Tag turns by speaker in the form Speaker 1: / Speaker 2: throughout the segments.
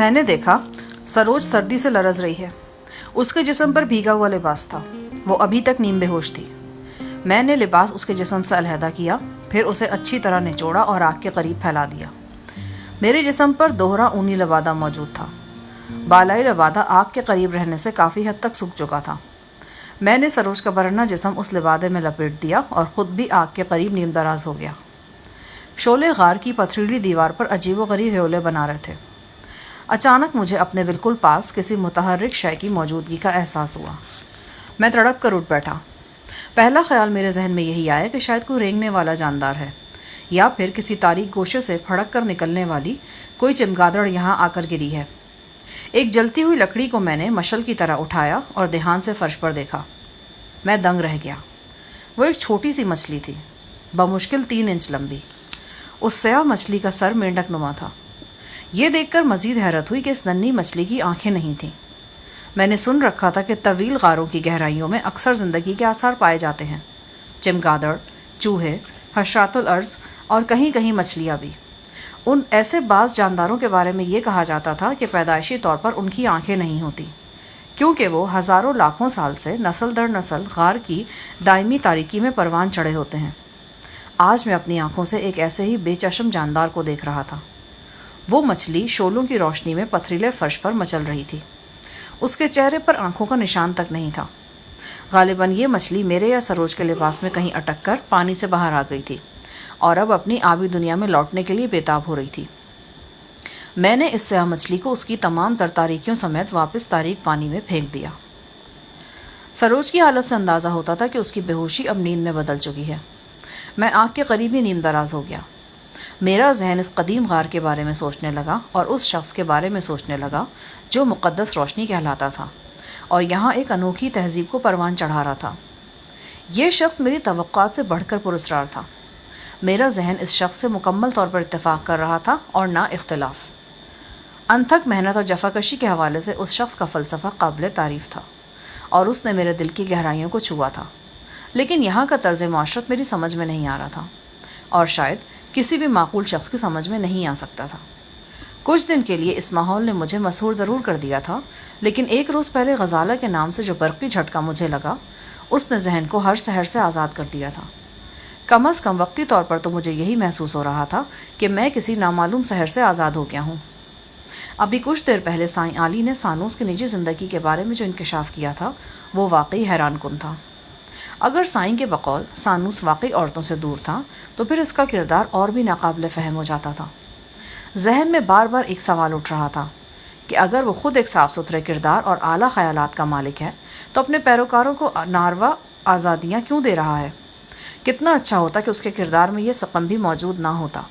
Speaker 1: میں نے دیکھا سروج سردی سے لرز رہی ہے. اس کے جسم پر بھیگا ہوا لباس تھا. وہ ابھی تک نیم بے ہوش تھی. میں نے لباس اس کے جسم سے علیحدہ کیا، پھر اسے اچھی طرح نچوڑا اور آگ کے قریب پھیلا دیا. میرے جسم پر دوہرا اونی لبادہ موجود تھا. بالائی لبادہ آگ کے قریب رہنے سے کافی حد تک سوکھ چکا تھا. میں نے سروج کا برہنہ جسم اس لبادے میں لپیٹ دیا اور خود بھی آگ کے قریب نیم دراز ہو گیا. شعلے غار کی پتھریلی دیوار پر عجیب و غریب ہیولے بنا رہے تھے. اچانک مجھے اپنے بالکل پاس کسی متحرک شے کی موجودگی کا احساس ہوا. میں تڑپ کر اٹھ بیٹھا. پہلا خیال میرے ذہن میں یہی آیا کہ شاید کوئی رینگنے والا جاندار ہے، یا پھر کسی تاریک گوشے سے پھڑک کر نکلنے والی کوئی چمگادڑ یہاں آ کر گری ہے. ایک جلتی ہوئی لکڑی کو میں نے مشل کی طرح اٹھایا اور دھیان سے فرش پر دیکھا. میں دنگ رہ گیا. وہ ایک چھوٹی سی مچھلی تھی، بمشکل 3 انچ لمبی. اس سیاہ مچھلی کا سر مینڈک نما تھا. یہ دیکھ کر مزید حیرت ہوئی کہ اس ننھی مچھلی کی آنکھیں نہیں تھیں. میں نے سن رکھا تھا کہ طویل غاروں کی گہرائیوں میں اکثر زندگی کے آثار پائے جاتے ہیں، چمگادڑ، چوہے، حشرات الارض اور کہیں کہیں مچھلیاں بھی. ان ایسے بعض جانداروں کے بارے میں یہ کہا جاتا تھا کہ پیدائشی طور پر ان کی آنکھیں نہیں ہوتی، کیونکہ وہ ہزاروں لاکھوں سال سے نسل در نسل غار کی دائمی تاریکی میں پروان چڑھے ہوتے ہیں. آج میں اپنی آنکھوں سے ایک ایسے ہی بے چشم جاندار کو دیکھ رہا تھا. وہ مچھلی شعلوں کی روشنی میں پتھریلے فرش پر مچل رہی تھی. اس کے چہرے پر آنکھوں کا نشان تک نہیں تھا. غالباً یہ مچھلی میرے یا سروج کے لباس میں کہیں اٹک کر پانی سے باہر آ گئی تھی اور اب اپنی آبی دنیا میں لوٹنے کے لیے بےتاب ہو رہی تھی. میں نے اس سیاہ مچھلی کو اس کی تمام تر تاریکیوں سمیت واپس تاریک پانی میں پھینک دیا. سروج کی حالت سے اندازہ ہوتا تھا کہ اس کی بے ہوشی اب نیند میں بدل چکی ہے. میں آنکھ کے قریب ہی نیم دراز ہو گیا. میرا ذہن اس قدیم غار کے بارے میں سوچنے لگا اور اس شخص کے بارے میں سوچنے لگا جو مقدس روشنی کہلاتا تھا اور یہاں ایک انوکھی تہذیب کو پروان چڑھا رہا تھا. یہ شخص میری توقعات سے بڑھ کر پراسرار تھا. میرا ذہن اس شخص سے مکمل طور پر اتفاق کر رہا تھا اور نہ اختلاف. انتھک محنت اور جفاکشی کے حوالے سے اس شخص کا فلسفہ قابل تعریف تھا اور اس نے میرے دل کی گہرائیوں کو چھوا تھا. لیکن یہاں کا طرز معاشرت میری سمجھ میں نہیں آ رہا تھا اور شاید کسی بھی معقول شخص کی سمجھ میں نہیں آ سکتا تھا. کچھ دن کے لیے اس ماحول نے مجھے مسحور ضرور کر دیا تھا، لیکن ایک روز پہلے غزالہ کے نام سے جو برقی جھٹکا مجھے لگا، اس نے ذہن کو ہر سحر سے آزاد کر دیا تھا. کم از کم وقتی طور پر تو مجھے یہی محسوس ہو رہا تھا کہ میں کسی نامعلوم سحر سے آزاد ہو گیا ہوں. ابھی کچھ دیر پہلے سائیں علی نے سانوس کی نجی زندگی کے بارے میں جو انکشاف کیا تھا وہ واقعی حیران کن تھا. اگر سائیں کے بقول سانوس واقعی عورتوں سے دور تھا تو پھر اس کا کردار اور بھی ناقابل فہم ہو جاتا تھا. ذہن میں بار بار ایک سوال اٹھ رہا تھا کہ اگر وہ خود ایک صاف ستھرے کردار اور اعلیٰ خیالات کا مالک ہے تو اپنے پیروکاروں کو ناروا آزادیاں کیوں دے رہا ہے؟ کتنا اچھا ہوتا کہ اس کے کردار میں یہ سقم بھی موجود نہ ہوتا.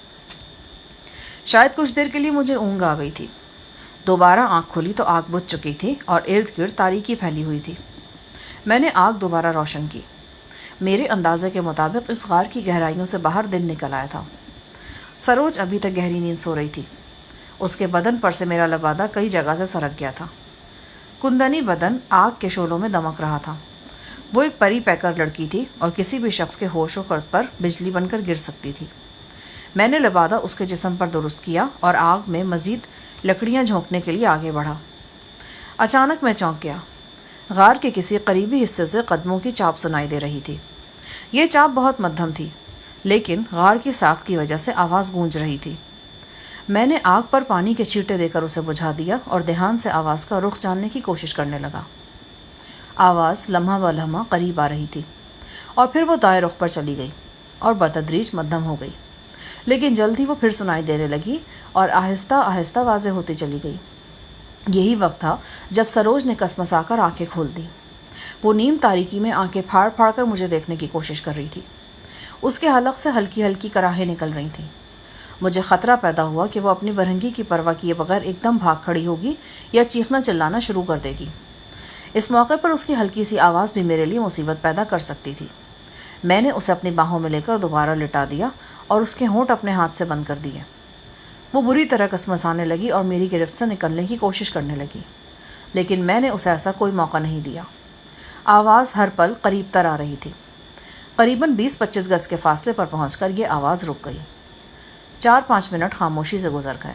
Speaker 1: شاید کچھ دیر کے لیے مجھے اونگ آ گئی تھی. دوبارہ آنکھ کھلی تو آگ بجھ چکی تھی اور ارد گرد تاریکی پھیلی ہوئی تھی. میں نے آگ دوبارہ روشن کی. میرے اندازے کے مطابق اس غار کی گہرائیوں سے باہر دن نکل آیا تھا. سروج ابھی تک گہری نیند سو رہی تھی. اس کے بدن پر سے میرا لبادہ کئی جگہ سے سرک گیا تھا. کندنی بدن آگ کے شعلوں میں دمک رہا تھا. وہ ایک پری پیکر لڑکی تھی اور کسی بھی شخص کے ہوش و خرد پر بجلی بن کر گر سکتی تھی. میں نے لبادہ اس کے جسم پر درست کیا اور آگ میں مزید لکڑیاں جھونکنے کے لیے آگے بڑھا. اچانک میں چونک گیا. غار کے کسی قریبی حصے سے قدموں کی چاپ سنائی دے رہی تھی. یہ چاپ بہت مدھم تھی، لیکن غار کی ساخت کی وجہ سے آواز گونج رہی تھی. میں نے آگ پر پانی کے چھینٹے دے کر اسے بجھا دیا اور دھیان سے آواز کا رخ جاننے کی کوشش کرنے لگا. آواز لمحہ بہ لمحہ قریب آ رہی تھی اور پھر وہ دائیں رخ پر چلی گئی اور بتدریج مدھم ہو گئی، لیکن جلد ہی وہ پھر سنائی دینے لگی اور آہستہ آہستہ واضح ہوتی چلی گئی. یہی وقت تھا جب سروج نے کسمسا کر آنکھیں کھول دیں. وہ نیم تاریکی میں آنکھیں پھاڑ پھاڑ کر مجھے دیکھنے کی کوشش کر رہی تھی. اس کے حلق سے ہلکی ہلکی کراہیں نکل رہی تھیں. مجھے خطرہ پیدا ہوا کہ وہ اپنی برہنگی کی پرواہ کیے بغیر ایک دم بھاگ کھڑی ہوگی یا چیخنا چلانا شروع کر دے گی. اس موقع پر اس کی ہلکی سی آواز بھی میرے لیے مصیبت پیدا کر سکتی تھی. میں نے اسے اپنی باہوں میں لے کر دوبارہ لٹا دیا اور اس کے ہونٹ اپنے ہاتھ سے بند کر دیے. وہ بری طرح کسمسانے لگی اور میری گرفت سے نکلنے کی کوشش کرنے لگی، لیکن میں نے اسے ایسا کوئی موقع نہیں دیا. آواز ہر پل قریب تر آ رہی تھی. قریباً 20-25 گز کے فاصلے پر پہنچ کر یہ آواز رک گئی. 4-5 منٹ خاموشی سے گزر گئے.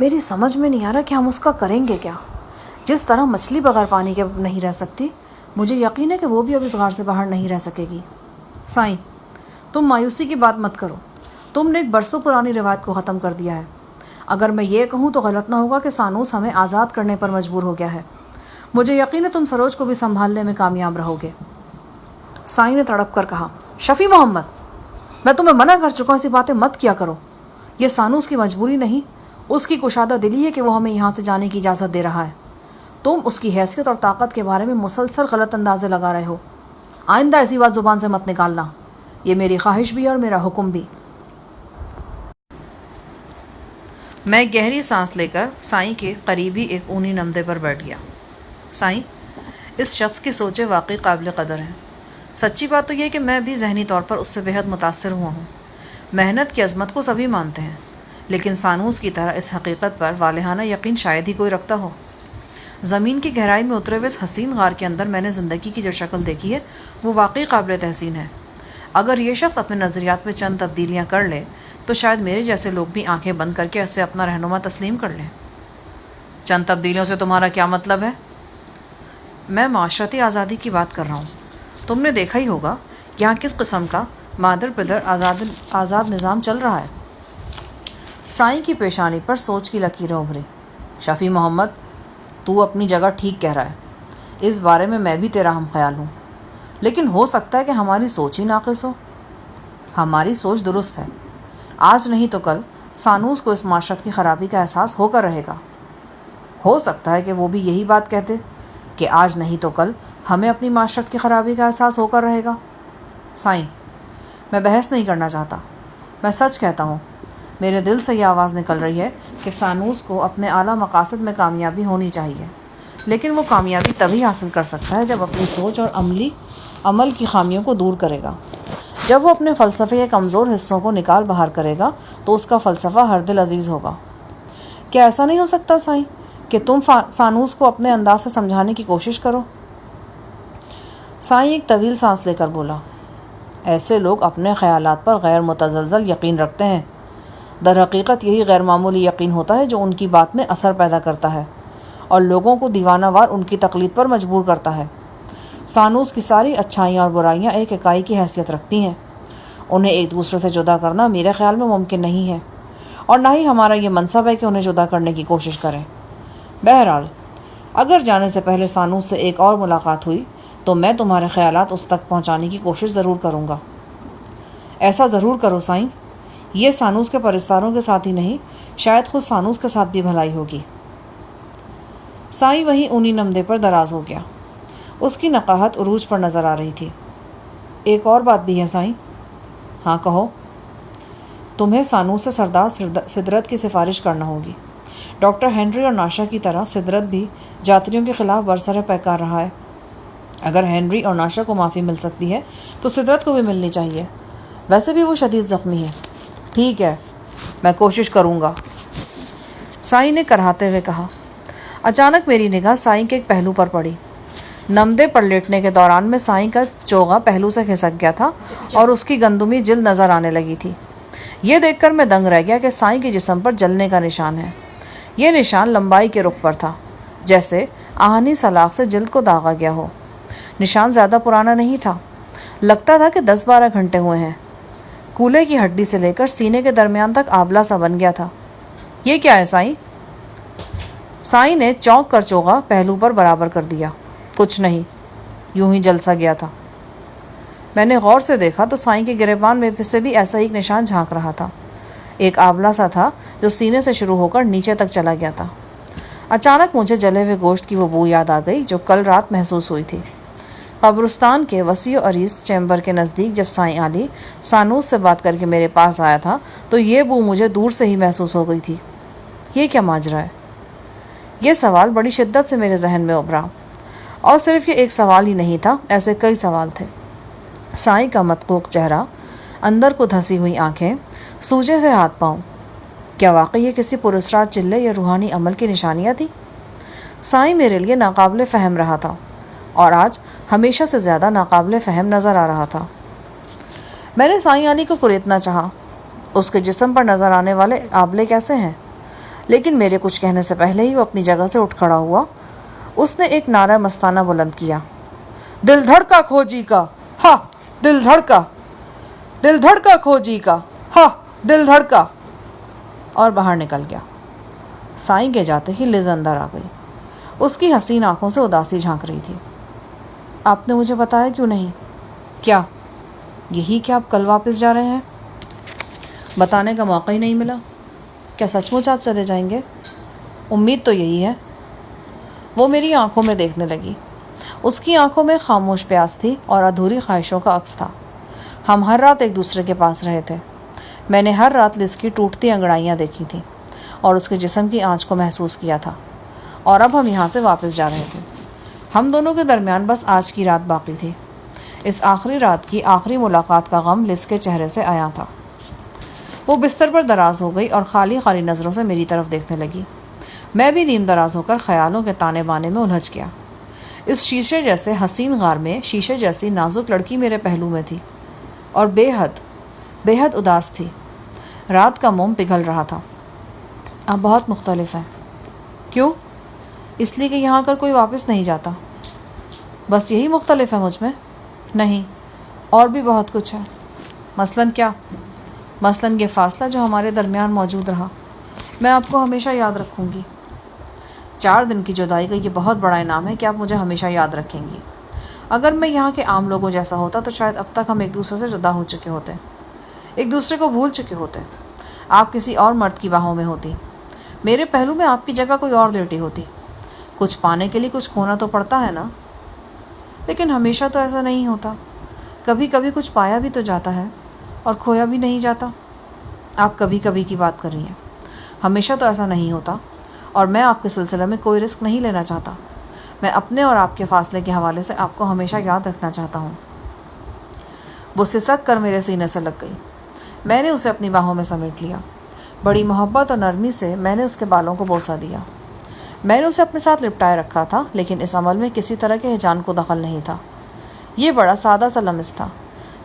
Speaker 1: میری سمجھ میں نہیں آ رہا کہ ہم اس کا کریں گے کیا۔ جس طرح مچھلی بغیر پانی کے نہیں رہ سکتی، مجھے یقین ہے کہ وہ بھی اب اس غار سے باہر نہیں رہ سکے گی۔ سائیں، تم مایوسی کی بات مت کرو۔ تم نے ایک برسوں پرانی روایت کو ختم کر دیا ہے۔ اگر میں یہ کہوں تو غلط نہ ہوگا کہ سانوس ہمیں آزاد کرنے پر مجبور ہو گیا ہے۔ مجھے یقین ہے تم سروج کو بھی سنبھالنے میں کامیاب رہو گے۔ سائیں نے تڑپ کر کہا، شفیع محمد، میں تمہیں منع کر چکا ہوں، ایسی باتیں مت کیا کرو۔ یہ سانوس کی مجبوری نہیں، اس کی کشادہ دلی ہے کہ وہ ہمیں یہاں سے جانے کی اجازت دے رہا ہے۔ تم اس کی حیثیت اور طاقت کے بارے میں مسلسل غلط اندازے لگا رہے ہو۔ آئندہ ایسی بات زبان سے مت نکالنا، یہ میری خواہش بھی ہے اور میرا حکم بھی۔ میں گہری سانس لے کر سائیں کے قریبی ایک اونی نمدے پر بیٹھ گیا۔ سائیں، اس شخص کی سوچیں واقعی قابل قدر ہیں۔ سچی بات تو یہ کہ میں بھی ذہنی طور پر اس سے بہت متاثر ہوا ہوں۔ محنت کی عظمت کو سبھی مانتے ہیں، لیکن سانوس کی طرح اس حقیقت پر والہانہ یقین شاید ہی کوئی رکھتا ہو۔ زمین کی گہرائی میں اترے ہوئے اس حسین غار کے اندر میں نے زندگی کی جو شکل دیکھی ہے وہ واقعی قابل تحسین ہے۔ اگر یہ شخص اپنے نظریات میں چند تبدیلیاں کر لے تو شاید میرے جیسے لوگ بھی آنکھیں بند کر کے اسے اپنا رہنما تسلیم کر لیں۔ چند تبدیلیوں سے تمہارا کیا مطلب ہے؟ میں معاشرتی آزادی کی بات کر رہا ہوں۔ تم نے دیکھا ہی ہوگا یہاں کس قسم کا مادر پدر آزاد نظام چل رہا ہے۔ سائیں کی پیشانی پر سوچ کی لکیریں ابھری۔ شفیع محمد، تو اپنی جگہ ٹھیک کہہ رہا ہے، اس بارے میں بھی تیرا ہم خیال ہوں، لیکن ہو سکتا ہے کہ ہماری سوچ ہی ناقص ہو۔ ہماری سوچ درست ہے۔ آج نہیں تو کل سانوس کو اس معاشرت کی خرابی کا احساس ہو کر رہے گا۔ ہو سکتا ہے کہ وہ بھی یہی بات کہتے کہ آج نہیں تو کل ہمیں اپنی معاشرت کی خرابی کا احساس ہو کر رہے گا۔ سائیں، میں بحث نہیں کرنا چاہتا، میں سچ کہتا ہوں۔ میرے دل سے یہ آواز نکل رہی ہے کہ سانوس کو اپنے اعلیٰ مقاصد میں کامیابی ہونی چاہیے، لیکن وہ کامیابی تبھی حاصل کر سکتا ہے جب اپنی سوچ اور عمل کی خامیوں کو دور کرے گا۔ جب وہ اپنے فلسفے کے کمزور حصوں کو نکال باہر کرے گا تو اس کا فلسفہ ہر دل عزیز ہوگا۔ کیا ایسا نہیں ہو سکتا سائیں کہ تم سانوس کو اپنے انداز سے سمجھانے کی کوشش کرو؟ سائیں ایک طویل سانس لے کر بولا، ایسے لوگ اپنے خیالات پر غیر متزلزل یقین رکھتے ہیں۔ در حقیقت یہی غیر معمولی یقین ہوتا ہے جو ان کی بات میں اثر پیدا کرتا ہے اور لوگوں کو دیوانہ وار ان کی تقلید پر مجبور کرتا ہے۔ سانوس کی ساری اچھائیاں اور برائیاں ایک اکائی کی حیثیت رکھتی ہیں۔ انہیں ایک دوسرے سے جدا کرنا میرے خیال میں ممکن نہیں ہے، اور نہ ہی ہمارا یہ منصب ہے کہ انہیں جدا کرنے کی کوشش کریں۔ بہرحال، اگر جانے سے پہلے سانوس سے ایک اور ملاقات ہوئی تو میں تمہارے خیالات اس تک پہنچانے کی کوشش ضرور کروں گا۔ ایسا ضرور کرو سائیں، یہ سانوس کے پرستاروں کے ساتھ ہی نہیں، شاید خود سانوس کے ساتھ بھی بھلائی ہوگی۔ سائیں وہیں اونی نمدے پر دراز ہو گیا۔ اس کی نقاہت عروج پر نظر آ رہی تھی۔ ایک اور بات بھی ہے سائیں۔ ہاں کہو۔ تمہیں سانوس سے سردار سدرت کی سفارش کرنا ہوگی۔ ڈاکٹر ہنری اور ناشا کی طرح سدرت بھی جاتریوں کے خلاف برسر پیکار رہا ہے۔ اگر ہنری اور ناشا کو معافی مل سکتی ہے تو سدرت کو بھی ملنی چاہیے۔ ویسے بھی وہ شدید زخمی ہے۔ ٹھیک ہے، میں کوشش کروں گا، سائیں نے کرہاتے ہوئے کہا۔ اچانک میری نگاہ سائیں کے ایک پہلو پر پڑی۔ نمدے پر لیٹنے کے دوران میں سائیں کا چوغا پہلو سے کھسک گیا تھا اور اس کی گندمی جلد نظر آنے لگی تھی۔ یہ دیکھ کر میں دنگ رہ گیا کہ سائیں کے جسم پر جلنے کا نشان ہے۔ یہ نشان لمبائی کے رخ پر تھا، جیسے آہنی سلاخ سے جلد کو داغا گیا ہو۔ نشان زیادہ پرانا نہیں تھا، لگتا تھا کہ 10-12 گھنٹے ہوئے ہیں۔ کولے کی ہڈی سے لے کر سینے کے درمیان تک آبلہ سا بن گیا تھا۔ یہ کیا ہے سائیں؟ سائیں نے چونک کر چوغا پہلو پر برابر کر دیا۔ کچھ نہیں، یوں ہی جل سا گیا تھا۔ میں نے غور سے دیکھا تو سائیں کے گریبان میں سے بھی ایسا ایک نشان جھانک رہا تھا۔ ایک آبلہ سا تھا جو سینے سے شروع ہو کر نیچے تک چلا گیا تھا۔ اچانک مجھے جلے ہوئے گوشت کی وہ بو یاد آ گئی جو کل رات محسوس ہوئی تھی۔ قبرستان کے وسیع و عریض چیمبر کے نزدیک جب سائیں علی سانوس سے بات کر کے میرے پاس آیا تھا تو یہ بو مجھے دور سے ہی محسوس ہو گئی تھی۔ یہ کیا ماجرا ہے؟ یہ سوال بڑی شدت سے میرے ذہن میں ابھرا، اور صرف یہ ایک سوال ہی نہیں تھا، ایسے کئی سوال تھے۔ سائیں کا متقوق چہرہ، اندر کو دھسی ہوئی آنکھیں، سوجے ہوئے ہاتھ پاؤں، کیا واقعی یہ کسی پراسرار چلے یا روحانی عمل کی نشانیاں تھیں؟ سائیں میرے لیے ناقابل فہم رہا تھا، اور آج ہمیشہ سے زیادہ ناقابل فہم نظر آ رہا تھا۔ میں نے سائیں علی کو کریتنا چاہا۔ اس کے جسم پر نظر آنے والے آبلے کیسے ہیں؟ لیکن میرے کچھ کہنے سے پہلے ہی وہ اپنی جگہ سے اٹھ کھڑا ہوا۔ اس نے ایک نعرہ مستانہ بلند کیا، دل دھڑکا کھوجی کا، ہا دل دھڑکا، دل دھڑکا کھوجی کا، ہا دل دھڑکا، اور باہر نکل گیا۔ سائیں کے جاتے ہی لز اندر آ گئی۔ اس کی حسین آنکھوں سے اداسی جھانک رہی تھی۔ آپ نے مجھے بتایا کیوں نہیں؟ کیا؟ یہی کہ آپ کل واپس جا رہے ہیں؟ بتانے کا موقع ہی نہیں ملا۔ کیا سچ مچ آپ چلے جائیں گے؟ امید تو یہی ہے۔ وہ میری آنکھوں میں دیکھنے لگی۔ اس کی آنکھوں میں خاموش پیاس تھی اور ادھوری خواہشوں کا عکس تھا۔ ہم ہر رات ایک دوسرے کے پاس رہے تھے۔ میں نے ہر رات لز کی ٹوٹتی انگڑائیاں دیکھی تھیں اور اس کے جسم کی آنچ کو محسوس کیا تھا، اور اب ہم یہاں سے واپس جا رہے تھے۔ ہم دونوں کے درمیان بس آج کی رات باقی تھی۔ اس آخری رات کی آخری ملاقات کا غم لز کے چہرے سے عیاں تھا۔ وہ بستر پر دراز ہو گئی اور خالی خالی نظروں سے میری طرف دیکھنے لگی۔ میں بھی نیم دراز ہو کر خیالوں کے تانے بانے میں الجھ گیا۔ اس شیشے جیسے حسین غار میں شیشے جیسی نازک لڑکی میرے پہلو میں تھی اور بے حد اداس تھی۔ رات کا موم پگھل رہا تھا۔ آپ بہت مختلف ہیں۔ کیوں؟ اس لیے کہ یہاں کر کوئی واپس نہیں جاتا۔ بس یہی مختلف ہے مجھ میں؟ نہیں، اور بھی بہت کچھ ہے۔ مثلاً کیا؟ مثلاً یہ فاصلہ جو ہمارے درمیان موجود رہا۔ میں آپ کو ہمیشہ یاد رکھوں گی۔ 4 دن کی جدائی کا یہ بہت بڑا انعام ہے کہ آپ مجھے ہمیشہ یاد رکھیں گی۔ اگر میں یہاں کے عام لوگوں جیسا ہوتا تو شاید اب تک ہم ایک دوسرے سے جدا ہو چکے ہوتے، ایک دوسرے کو بھول چکے ہوتے۔ آپ کسی اور مرد کی باہوں میں ہوتی، میرے پہلو میں آپ کی جگہ کوئی اور لیٹی ہوتی۔ کچھ پانے کے لیے کچھ کھونا تو پڑتا ہے نا؟ لیکن ہمیشہ تو ایسا نہیں ہوتا۔ کبھی کبھی کچھ پایا بھی تو جاتا ہے اور کھویا بھی نہیں جاتا۔ آپ کبھی کبھی کی بات کر رہی ہیں، ہمیشہ تو ایسا نہیں ہوتا، اور میں آپ کے سلسلے میں کوئی رسک نہیں لینا چاہتا۔ میں اپنے اور آپ کے فاصلے کے حوالے سے آپ کو ہمیشہ یاد رکھنا چاہتا ہوں۔ وہ سسک کر میرے سینے سے لگ گئی۔ میں نے اسے اپنی باہوں میں سمیٹ لیا۔ بڑی محبت اور نرمی سے میں نے اس کے بالوں کو بوسہ دیا۔ میں نے اسے اپنے ساتھ لپٹائے رکھا تھا، لیکن اس عمل میں کسی طرح کے ہیجان کو دخل نہیں تھا۔ یہ بڑا سادہ سا لمس تھا،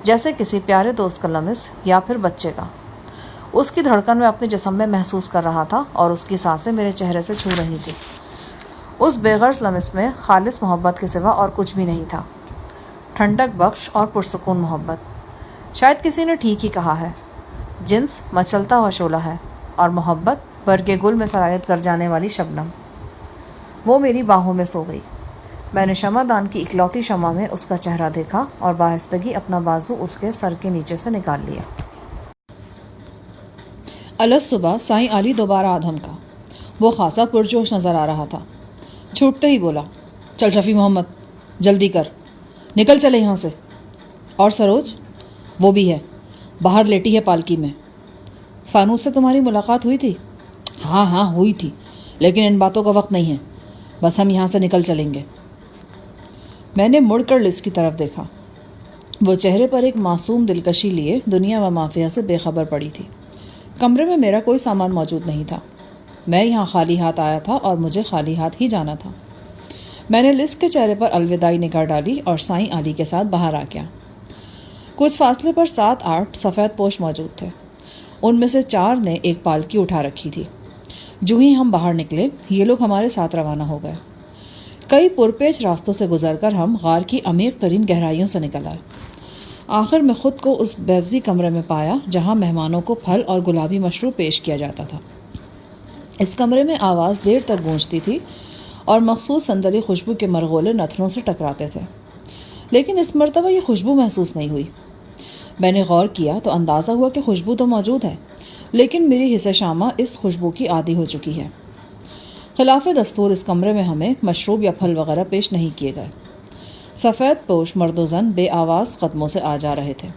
Speaker 1: جیسے کسی پیارے دوست کا لمس یا پھر بچے کا۔ اس کی دھڑکن میں اپنے جسم میں محسوس کر رہا تھا اور اس کی سانسیں میرے چہرے سے چھو رہی تھی۔ اس بے غرض لمس میں خالص محبت کے سوا اور کچھ بھی نہیں تھا، ٹھنڈک بخش اور پرسکون محبت۔ شاید کسی نے ٹھیک ہی کہا ہے، جنس مچلتا ہوا شعلہ ہے اور محبت برگ گل میں سرایت کر جانے والی شبنم۔ وہ میری باہوں میں سو گئی۔ میں نے شمع دان کی اکلوتی شمع میں اس کا چہرہ دیکھا اور بآہستگی اپنا بازو اس کے سر کے نیچے سے نکال لیا۔
Speaker 2: الصبح صبح سائیں علی دوبارہ آدھم کا۔ وہ خاصا پرجوش نظر آ رہا تھا۔ چھوٹتے ہی بولا، چل شفیع محمد، جلدی کر، نکل چلے یہاں سے۔ اور سروج؟ وہ بھی ہے، باہر لیٹی ہے پالکی میں۔ سانوس سے تمہاری ملاقات ہوئی تھی؟ ہاں ہوئی تھی، لیکن ان باتوں کا وقت نہیں ہے، بس ہم یہاں سے نکل چلیں گے۔ میں نے مڑ کر لز کی طرف دیکھا۔ وہ چہرے پر ایک معصوم دلکشی لیے دنیا و مافیہ سے بے خبر پڑی تھی۔ کمرے میں میرا کوئی سامان موجود نہیں تھا۔ میں یہاں خالی ہاتھ آیا تھا اور مجھے خالی ہاتھ ہی جانا تھا۔ میں نے لز کے چہرے پر الوداعی نگاہ ڈالی اور سائیں علی کے ساتھ باہر آ گیا۔ کچھ فاصلے پر 7-8 سفید پوش موجود تھے۔ ان میں سے 4 نے ایک پالکی اٹھا رکھی تھی۔ جو ہی ہم باہر نکلے، یہ لوگ ہمارے ساتھ روانہ ہو گئے۔ کئی پرپیچ راستوں سے گزر کر ہم غار کی عمیق ترین گہرائیوں سے نکل آئے۔ آخر میں خود کو اس بیوزی کمرے میں پایا جہاں مہمانوں کو پھل اور گلابی مشروب پیش کیا جاتا تھا۔ اس کمرے میں آواز دیر تک گونجتی تھی اور مخصوص صندلی خوشبو کے مرغولے نتھنوں سے ٹکراتے تھے، لیکن اس مرتبہ یہ خوشبو محسوس نہیں ہوئی۔ میں نے غور کیا تو اندازہ ہوا کہ خوشبو تو موجود ہے، لیکن میری حصہ شامہ اس خوشبو کی عادی ہو چکی ہے۔ خلاف دستور اس کمرے میں ہمیں مشروب یا پھل وغیرہ پیش نہیں کیے گئے۔ سفید پوش مرد و زن بے آواز قدموں سے آ جا رہے تھے۔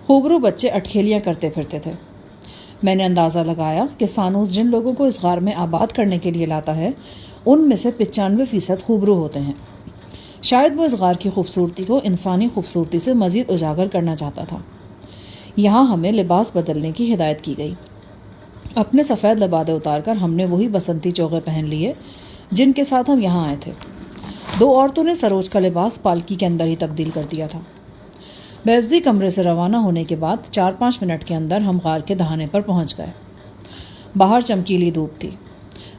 Speaker 2: خوبرو بچے اٹکھیلیاں کرتے پھرتے تھے۔ میں نے اندازہ لگایا کہ سانوس جن لوگوں کو اس غار میں آباد کرنے کے لیے لاتا ہے، ان میں سے 95% خوبرو ہوتے ہیں۔ شاید وہ اس غار کی خوبصورتی کو انسانی خوبصورتی سے مزید اجاگر کرنا چاہتا تھا۔ یہاں ہمیں لباس بدلنے کی ہدایت کی گئی۔ اپنے سفید لبادے اتار کر ہم نے وہی بسنتی چوغے پہن لیے جن کے ساتھ ہم یہاں آئے تھے۔ 2 عورتوں نے سروج کا لباس پالکی کے اندر ہی تبدیل کر دیا تھا۔ بیوزی کمرے سے روانہ ہونے کے بعد 4-5 منٹ کے اندر ہم غار کے دہانے پر پہنچ گئے۔ باہر چمکیلی دھوپ تھی۔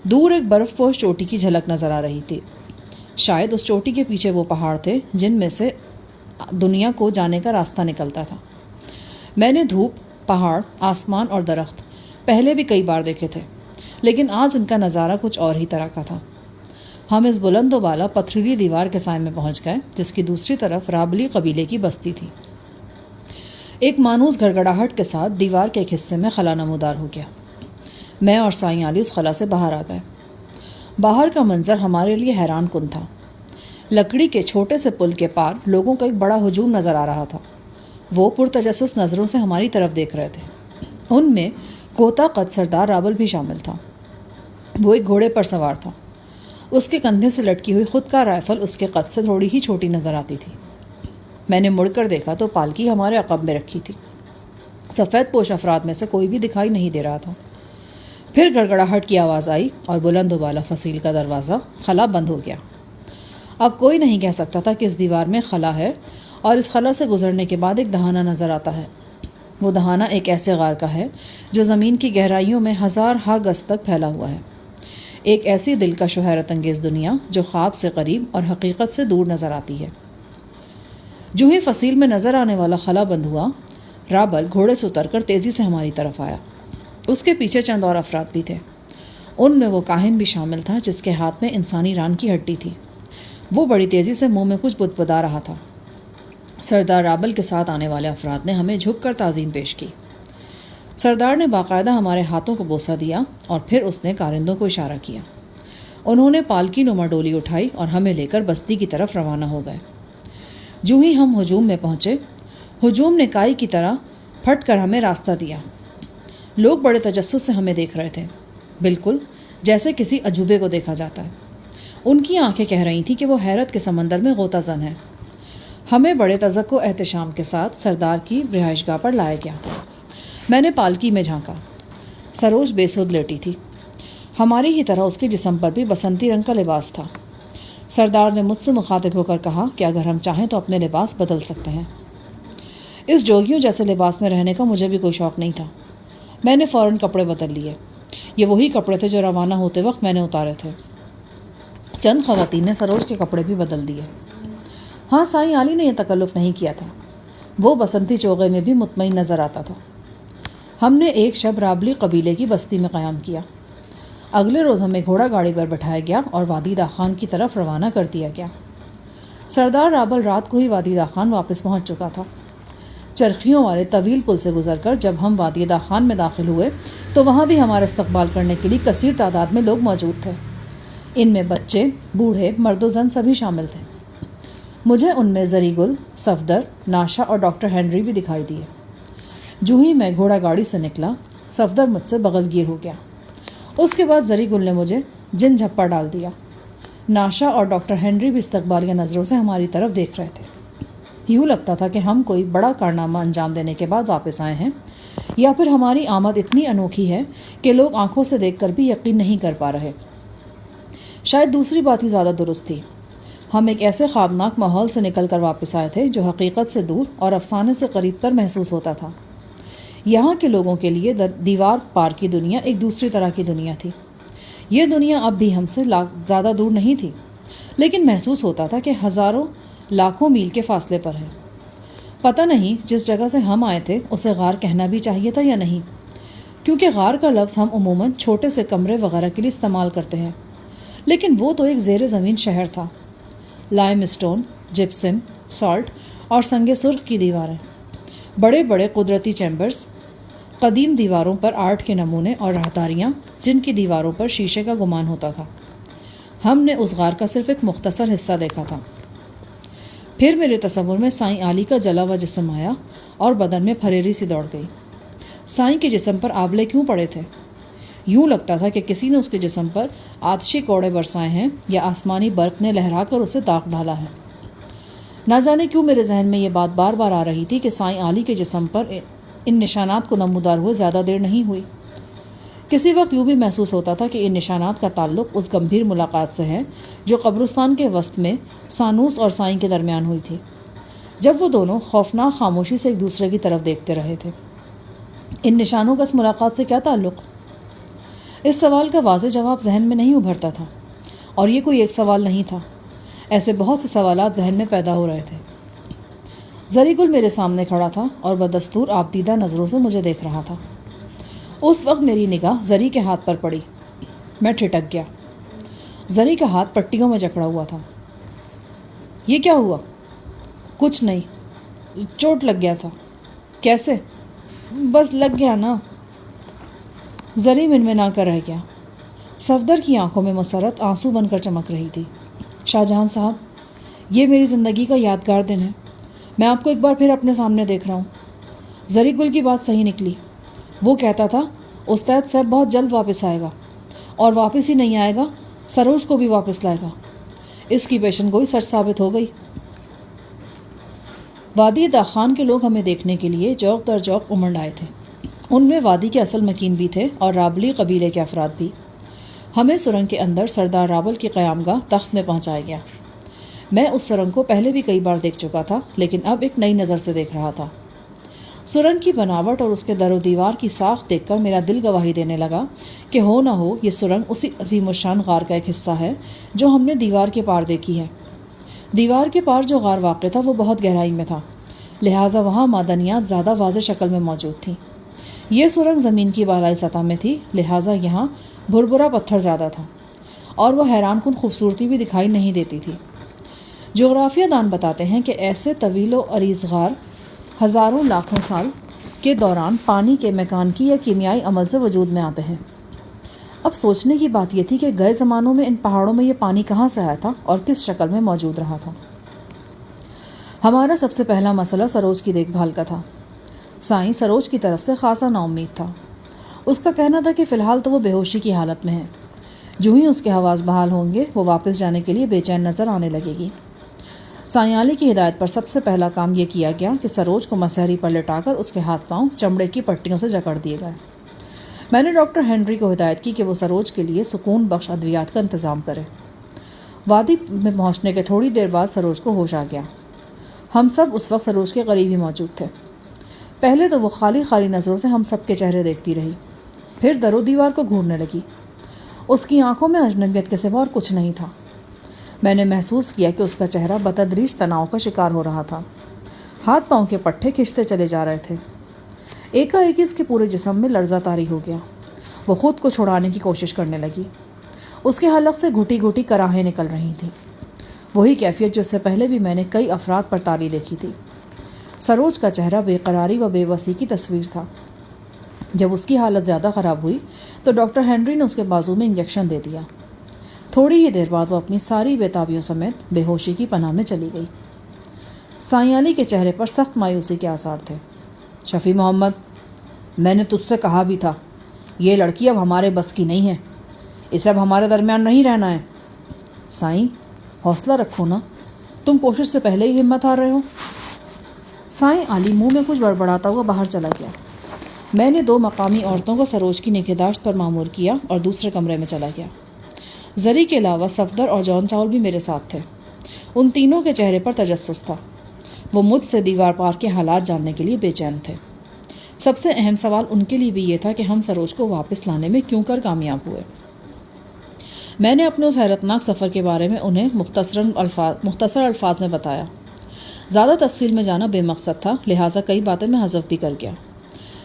Speaker 2: دور ایک برف پوش چوٹی کی جھلک نظر آ رہی تھی. شاید اس چوٹی کے پیچھے وہ پہاڑ تھے جن میں سے دنیا کو جانے کا راستہ نکلتا تھا. میں نے دھوپ، پہاڑ، آسمان اور درخت پہلے بھی کئی بار دیکھے تھے، لیکن آج ان کا نظارہ کچھ اور ہی طرح کا تھا. ہم اس بلند و بالا پتھریلی دیوار کے سائے میں پہنچ گئے جس کی دوسری طرف رابلی قبیلے کی بستی تھی. ایک مانوس گڑگڑاہٹ کے ساتھ دیوار کے ایک حصے میں خلا نمودار ہو گیا. میں اور سائیں علی اس خلا سے باہر آ گئے. باہر کا منظر ہمارے لیے حیران کن تھا. لکڑی کے چھوٹے سے پل کے پار لوگوں کا ایک بڑا ہجوم نظر آ رہا تھا. وہ پرتجسس نظروں سے ہماری طرف دیکھ رہے تھے. ان میں کوتا قد سردار رابل بھی شامل تھا. وہ ایک گھوڑے پر سوار تھا. اس کے کندھے سے لٹکی ہوئی خود کا رائفل اس کے قد سے تھوڑی ہی چھوٹی نظر آتی تھی. میں نے مڑ کر دیکھا تو پالکی ہمارے عقب میں رکھی تھی. سفید پوش افراد میں سے کوئی بھی دکھائی نہیں دے رہا تھا. پھر گڑگڑاہٹ کی آواز آئی اور بلند و بالا فصیل کا دروازہ خلا بند ہو گیا. اب کوئی نہیں کہہ سکتا تھا کہ اس دیوار میں خلا ہے، اور اس خلا سے گزرنے کے بعد ایک دہانہ نظر آتا ہے. وہ دہانہ ایک ایسے غار کا ہے جو زمین کی گہرائیوں میں ہزار ہا گز تک پھیلا ہوا ہے. ایک ایسی دلکش و حیرت انگیز دنیا جو خواب سے قریب اور حقیقت سے دور نظر آتی ہے. جو ہی فصیل میں نظر آنے والا خلا بند ہوا، رابل گھوڑے سے اتر کر تیزی سے ہماری طرف آیا. اس کے پیچھے چند اور افراد بھی تھے. ان میں وہ کاہن بھی شامل تھا جس کے ہاتھ میں انسانی ران کی ہڈی تھی. وہ بڑی تیزی سے منہ میں کچھ بدبدا رہا تھا. سردار رابل کے ساتھ آنے والے افراد نے ہمیں جھک کر تعظیم پیش کی. سردار نے باقاعدہ ہمارے ہاتھوں کو بوسہ دیا اور پھر اس نے کارندوں کو اشارہ کیا. انہوں نے پالکی نما ڈولی اٹھائی اور ہمیں لے کر بستی کی طرف روانہ ہو گئے. جو ہی ہم ہجوم میں پہنچے، ہجوم نے کائی کی طرح پھٹ کر ہمیں راستہ دیا. لوگ بڑے تجسس سے ہمیں دیکھ رہے تھے، بالکل جیسے کسی عجوبے کو دیکھا جاتا ہے. ان کی آنکھیں کہہ رہی تھیں کہ وہ حیرت کے سمندر میں غوطہ زن ہے. ہمیں بڑے تذکر و احتشام کے ساتھ سردار کی رہائش گاہ پر لایا گیا. میں نے پالکی میں جھانکا. سروج بے سود لیٹی تھی. ہماری ہی طرح اس کے جسم پر بھی بسنتی رنگ کا لباس تھا. سردار نے مجھ سے مخاطب ہو کر کہا کہ اگر ہم چاہیں تو اپنے لباس بدل سکتے ہیں. اس جوگیوں جیسے لباس میں رہنے کا مجھے بھی کوئی شوق نہیں تھا. میں نے فوراً کپڑے بدل لیے. یہ وہی کپڑے تھے جو روانہ ہوتے وقت میں نے اتارے تھے. چند خواتین نے سروج کے کپڑے بھی بدل دیے. ہاں، سائیں علی نے یہ تکلف نہیں کیا تھا. وہ بسنتی چوغے میں بھی مطمئن نظر آتا تھا. ہم نے ایک شب رابلی قبیلے کی بستی میں قیام کیا. اگلے روز ہمیں گھوڑا گاڑی پر بٹھایا گیا اور وادی داخان کی طرف روانہ کر دیا گیا. سردار رابل رات کو ہی وادی داخان واپس پہنچ چکا تھا. چرخیوں والے طویل پل سے گزر کر جب ہم وادی داخان میں داخل ہوئے تو وہاں بھی ہمارا استقبال کرنے کے لیے کثیر تعداد میں لوگ موجود تھے. ان میں بچے، بوڑھے، مرد و زن سبھی شامل تھے. مجھے ان میں زری گل، صفدر، ناشا اور ڈاکٹر ہنری بھی دکھائی دیے. جو ہی میں گھوڑا گاڑی سے نکلا، صفدر مجھ سے بغل گیر ہو گیا. اس کے بعد زری گل نے مجھے جن جھپا ڈال دیا. ناشا اور ڈاکٹر ہنری بھی استقبالیہ نظروں سے ہماری طرف دیکھ رہے تھے. یوں لگتا تھا کہ ہم کوئی بڑا کارنامہ انجام دینے کے بعد واپس آئے ہیں، یا پھر ہماری آمد اتنی انوکھی ہے کہ لوگ آنکھوں سے دیکھ کر بھی یقین نہیں کر پا رہے. شاید دوسری بات ہی زیادہ درست تھی. ہم ایک ایسے خوابناک ماحول سے نکل کر واپس آئے تھے جو حقیقت سے دور اور افسانے سے قریب تر محسوس ہوتا تھا. یہاں کے لوگوں کے لیے دیوار پار کی دنیا ایک دوسری طرح کی دنیا تھی. یہ دنیا اب بھی ہم سے زیادہ دور نہیں تھی، لیکن محسوس ہوتا تھا کہ ہزاروں لاکھوں میل کے فاصلے پر ہے. پتہ نہیں جس جگہ سے ہم آئے تھے اسے غار کہنا بھی چاہیے تھا یا نہیں، کیونکہ غار کا لفظ ہم عموماً چھوٹے سے کمرے وغیرہ کے لیے استعمال کرتے ہیں، لیکن وہ تو ایک زیر زمین شہر تھا. لائم اسٹون، جپسم، سالٹ اور سنگ سرخ کی دیواریں، بڑے بڑے قدرتی چیمبرز، قدیم دیواروں پر آرٹ کے نمونے اور راہداریاں جن کی دیواروں پر شیشے کا گمان ہوتا تھا. ہم نے اس غار کا صرف ایک مختصر حصہ دیکھا تھا. پھر میرے تصور میں سائیں علی کا جلا ہوا جسم آیا اور بدن میں پھریری سی دوڑ گئی. سائیں کے جسم پر آبلے کیوں پڑے تھے؟ یوں لگتا تھا کہ کسی نے اس کے جسم پر آتشی کوڑے برسائے ہیں یا آسمانی برق نے لہرا کر اسے داغ ڈالا ہے. نہ جانے کیوں میرے ذہن میں یہ بات بار بار آ رہی تھی کہ سائیں علی کے جسم پر ان نشانات کو نمودار ہوئے زیادہ دیر نہیں ہوئی. کسی وقت یوں بھی محسوس ہوتا تھا کہ ان نشانات کا تعلق اس گمبھیر ملاقات سے ہے جو قبرستان کے وسط میں سانوس اور سائیں کے درمیان ہوئی تھی، جب وہ دونوں خوفناک خاموشی سے ایک دوسرے کی طرف دیکھتے رہے تھے. ان نشانوں کا اس ملاقات سے کیا تعلق؟ اس سوال کا واضح جواب ذہن میں نہیں ابھرتا تھا، اور یہ کوئی ایک سوال نہیں تھا، ایسے بہت سے سوالات ذہن میں پیدا ہو رہے تھے۔ زری گل میرے سامنے کھڑا تھا اور بدستور آبدیدہ نظروں سے مجھے دیکھ رہا تھا۔ اس وقت میری نگاہ زری کے ہاتھ پر پڑی۔ میں ٹھٹک گیا۔ زری کا ہاتھ پٹیوں میں جکڑا ہوا تھا۔ یہ کیا ہوا؟ کچھ نہیں، چوٹ لگ گیا تھا۔ کیسے؟ بس لگ گیا نا۔ زری منمنا کر رہ گیا۔ صفدر کی آنکھوں میں مسرت آنسو بن کر چمک رہی تھی۔ شاہ جہاں صاحب، یہ میری زندگی کا یادگار دن ہے۔ میں آپ کو ایک بار پھر اپنے سامنے دیکھ رہا ہوں۔ زری گل کی بات صحیح نکلی۔ وہ کہتا تھا استاد صاحب بہت جلد واپس آئے گا، اور واپس ہی نہیں آئے گا، سروج کو بھی واپس لائے گا۔ اس کی پیشن گوئی سچ ثابت ہو گئی۔ وادی داخان کے لوگ ہمیں دیکھنے کے لیے جوق در جوق امنڈ آئے تھے۔ ان میں وادی کے اصل مکین بھی تھے اور رابلی قبیلے کے افراد بھی۔ ہمیں سرنگ کے اندر سردار رابل کی قیام گاہ تخت میں پہنچایا گیا۔ میں اس سرنگ کو پہلے بھی کئی بار دیکھ چکا تھا، لیکن اب ایک نئی نظر سے دیکھ رہا تھا۔ سرنگ کی بناوٹ اور اس کے در و دیوار کی ساخت دیکھ کر میرا دل گواہی دینے لگا کہ ہو نہ ہو یہ سرنگ اسی عظیم الشان غار کا ایک حصہ ہے جو ہم نے دیوار کے پار دیکھی ہے۔ دیوار کے پار جو غار واقع تھا وہ بہت گہرائی میں تھا، لہٰذا وہاں معدنیات زیادہ واضح شکل میں موجود تھیں۔ یہ سرنگ زمین کی بالائی سطح میں تھی، لہٰذا یہاں بھربھرا پتھر زیادہ تھا، اور وہ حیران کن خوبصورتی بھی دکھائی نہیں دیتی تھی۔ جغرافیہ دان بتاتے ہیں کہ ایسے طویل و عریض غار ہزاروں لاکھوں سال کے دوران پانی کے میکانیکی یا کیمیائی عمل سے وجود میں آتے ہیں۔ اب سوچنے کی بات یہ تھی کہ گئے زمانوں میں ان پہاڑوں میں یہ پانی کہاں سے آیا تھا اور کس شکل میں موجود رہا تھا۔ ہمارا سب سے پہلا مسئلہ سروج کی دیکھ بھال کا تھا۔ سائیں سروج کی طرف سے خاصا نا امید تھا۔ اس کا کہنا تھا کہ فی الحال تو وہ بے ہوشی کی حالت میں ہے، جو ہی اس کے حواس بحال ہوں گے وہ واپس جانے کے لیے بے چین نظر آنے لگے گی۔ سائیں علی کی ہدایت پر سب سے پہلا کام یہ کیا گیا کہ سروج کو مسہری پر لٹا کر اس کے ہاتھ پاؤں چمڑے کی پٹیوں سے جکڑ دیے گئے۔ میں نے ڈاکٹر ہنری کو ہدایت کی کہ وہ سروج کے لیے سکون بخش ادویات کا انتظام کرے۔ وادی میں پہنچنے کے تھوڑی دیر بعد سروج کو ہوش آ گیا۔ ہم سب اس وقت سروج کے قریب ہی موجود تھے۔ پہلے تو وہ خالی خالی نظروں سے ہم سب کے چہرے دیکھتی رہی، پھر در و دیوار کو گھورنے لگی۔ اس کی آنکھوں میں اجنبیت کے سوا اور کچھ نہیں تھا۔ میں نے محسوس کیا کہ اس کا چہرہ بتدریج تناؤ کا شکار ہو رہا تھا۔ ہاتھ پاؤں کے پٹھے کھنچتے چلے جا رہے تھے۔ ایکا ایک اس کے پورے جسم میں لرزہ طاری ہو گیا۔ وہ خود کو چھڑانے کی کوشش کرنے لگی۔ اس کے حلق سے گھٹی گھٹی کراہیں نکل رہی تھیں، وہی کیفیت جو اس سے پہلے بھی میں نے کئی افراد پر طاری دیکھی تھی۔ سروج کا چہرہ بے قراری و بے بسی کی تصویر تھا۔ جب اس کی حالت زیادہ خراب ہوئی تو ڈاکٹر ہنری نے اس کے بازو میں انجیکشن دے دیا۔ تھوڑی ہی دیر بعد وہ اپنی ساری بےتابیوں سمیت بے ہوشی کی پناہ میں چلی گئی۔ سائیں علی کے چہرے پر سخت مایوسی کے آثار تھے۔ شفیع محمد، میں نے تجھ سے کہا بھی تھا، یہ لڑکی اب ہمارے بس کی نہیں ہے، اسے اب ہمارے درمیان نہیں رہنا ہے۔ سائیں، حوصلہ رکھو نا، تم کوشش سے پہلے ہی ہمت ہار رہے ہو۔ سائیں علی منہ میں کچھ بڑبڑاتا ہوا باہر چلا گیا۔ میں نے 2 مقامی عورتوں کو سروج کی نگہداشت پر مامور کیا اور دوسرے کمرے میں چلا گیا۔ زری کے علاوہ صفدر اور جون چاول بھی میرے ساتھ تھے۔ ان تینوں کے چہرے پر تجسس تھا۔ وہ مجھ سے دیوار پار کے حالات جاننے کے لیے بے چین تھے۔ سب سے اہم سوال ان کے لیے بھی یہ تھا کہ ہم سروج کو واپس لانے میں کیوں کر کامیاب ہوئے۔ میں نے اپنے اس حیرتناک سفر کے بارے میں انہیں مختصر الفاظ میں بتایا۔ زیادہ تفصیل میں جانا بے مقصد تھا، لہٰذا کئی باتیں میں حذف بھی کر گیا۔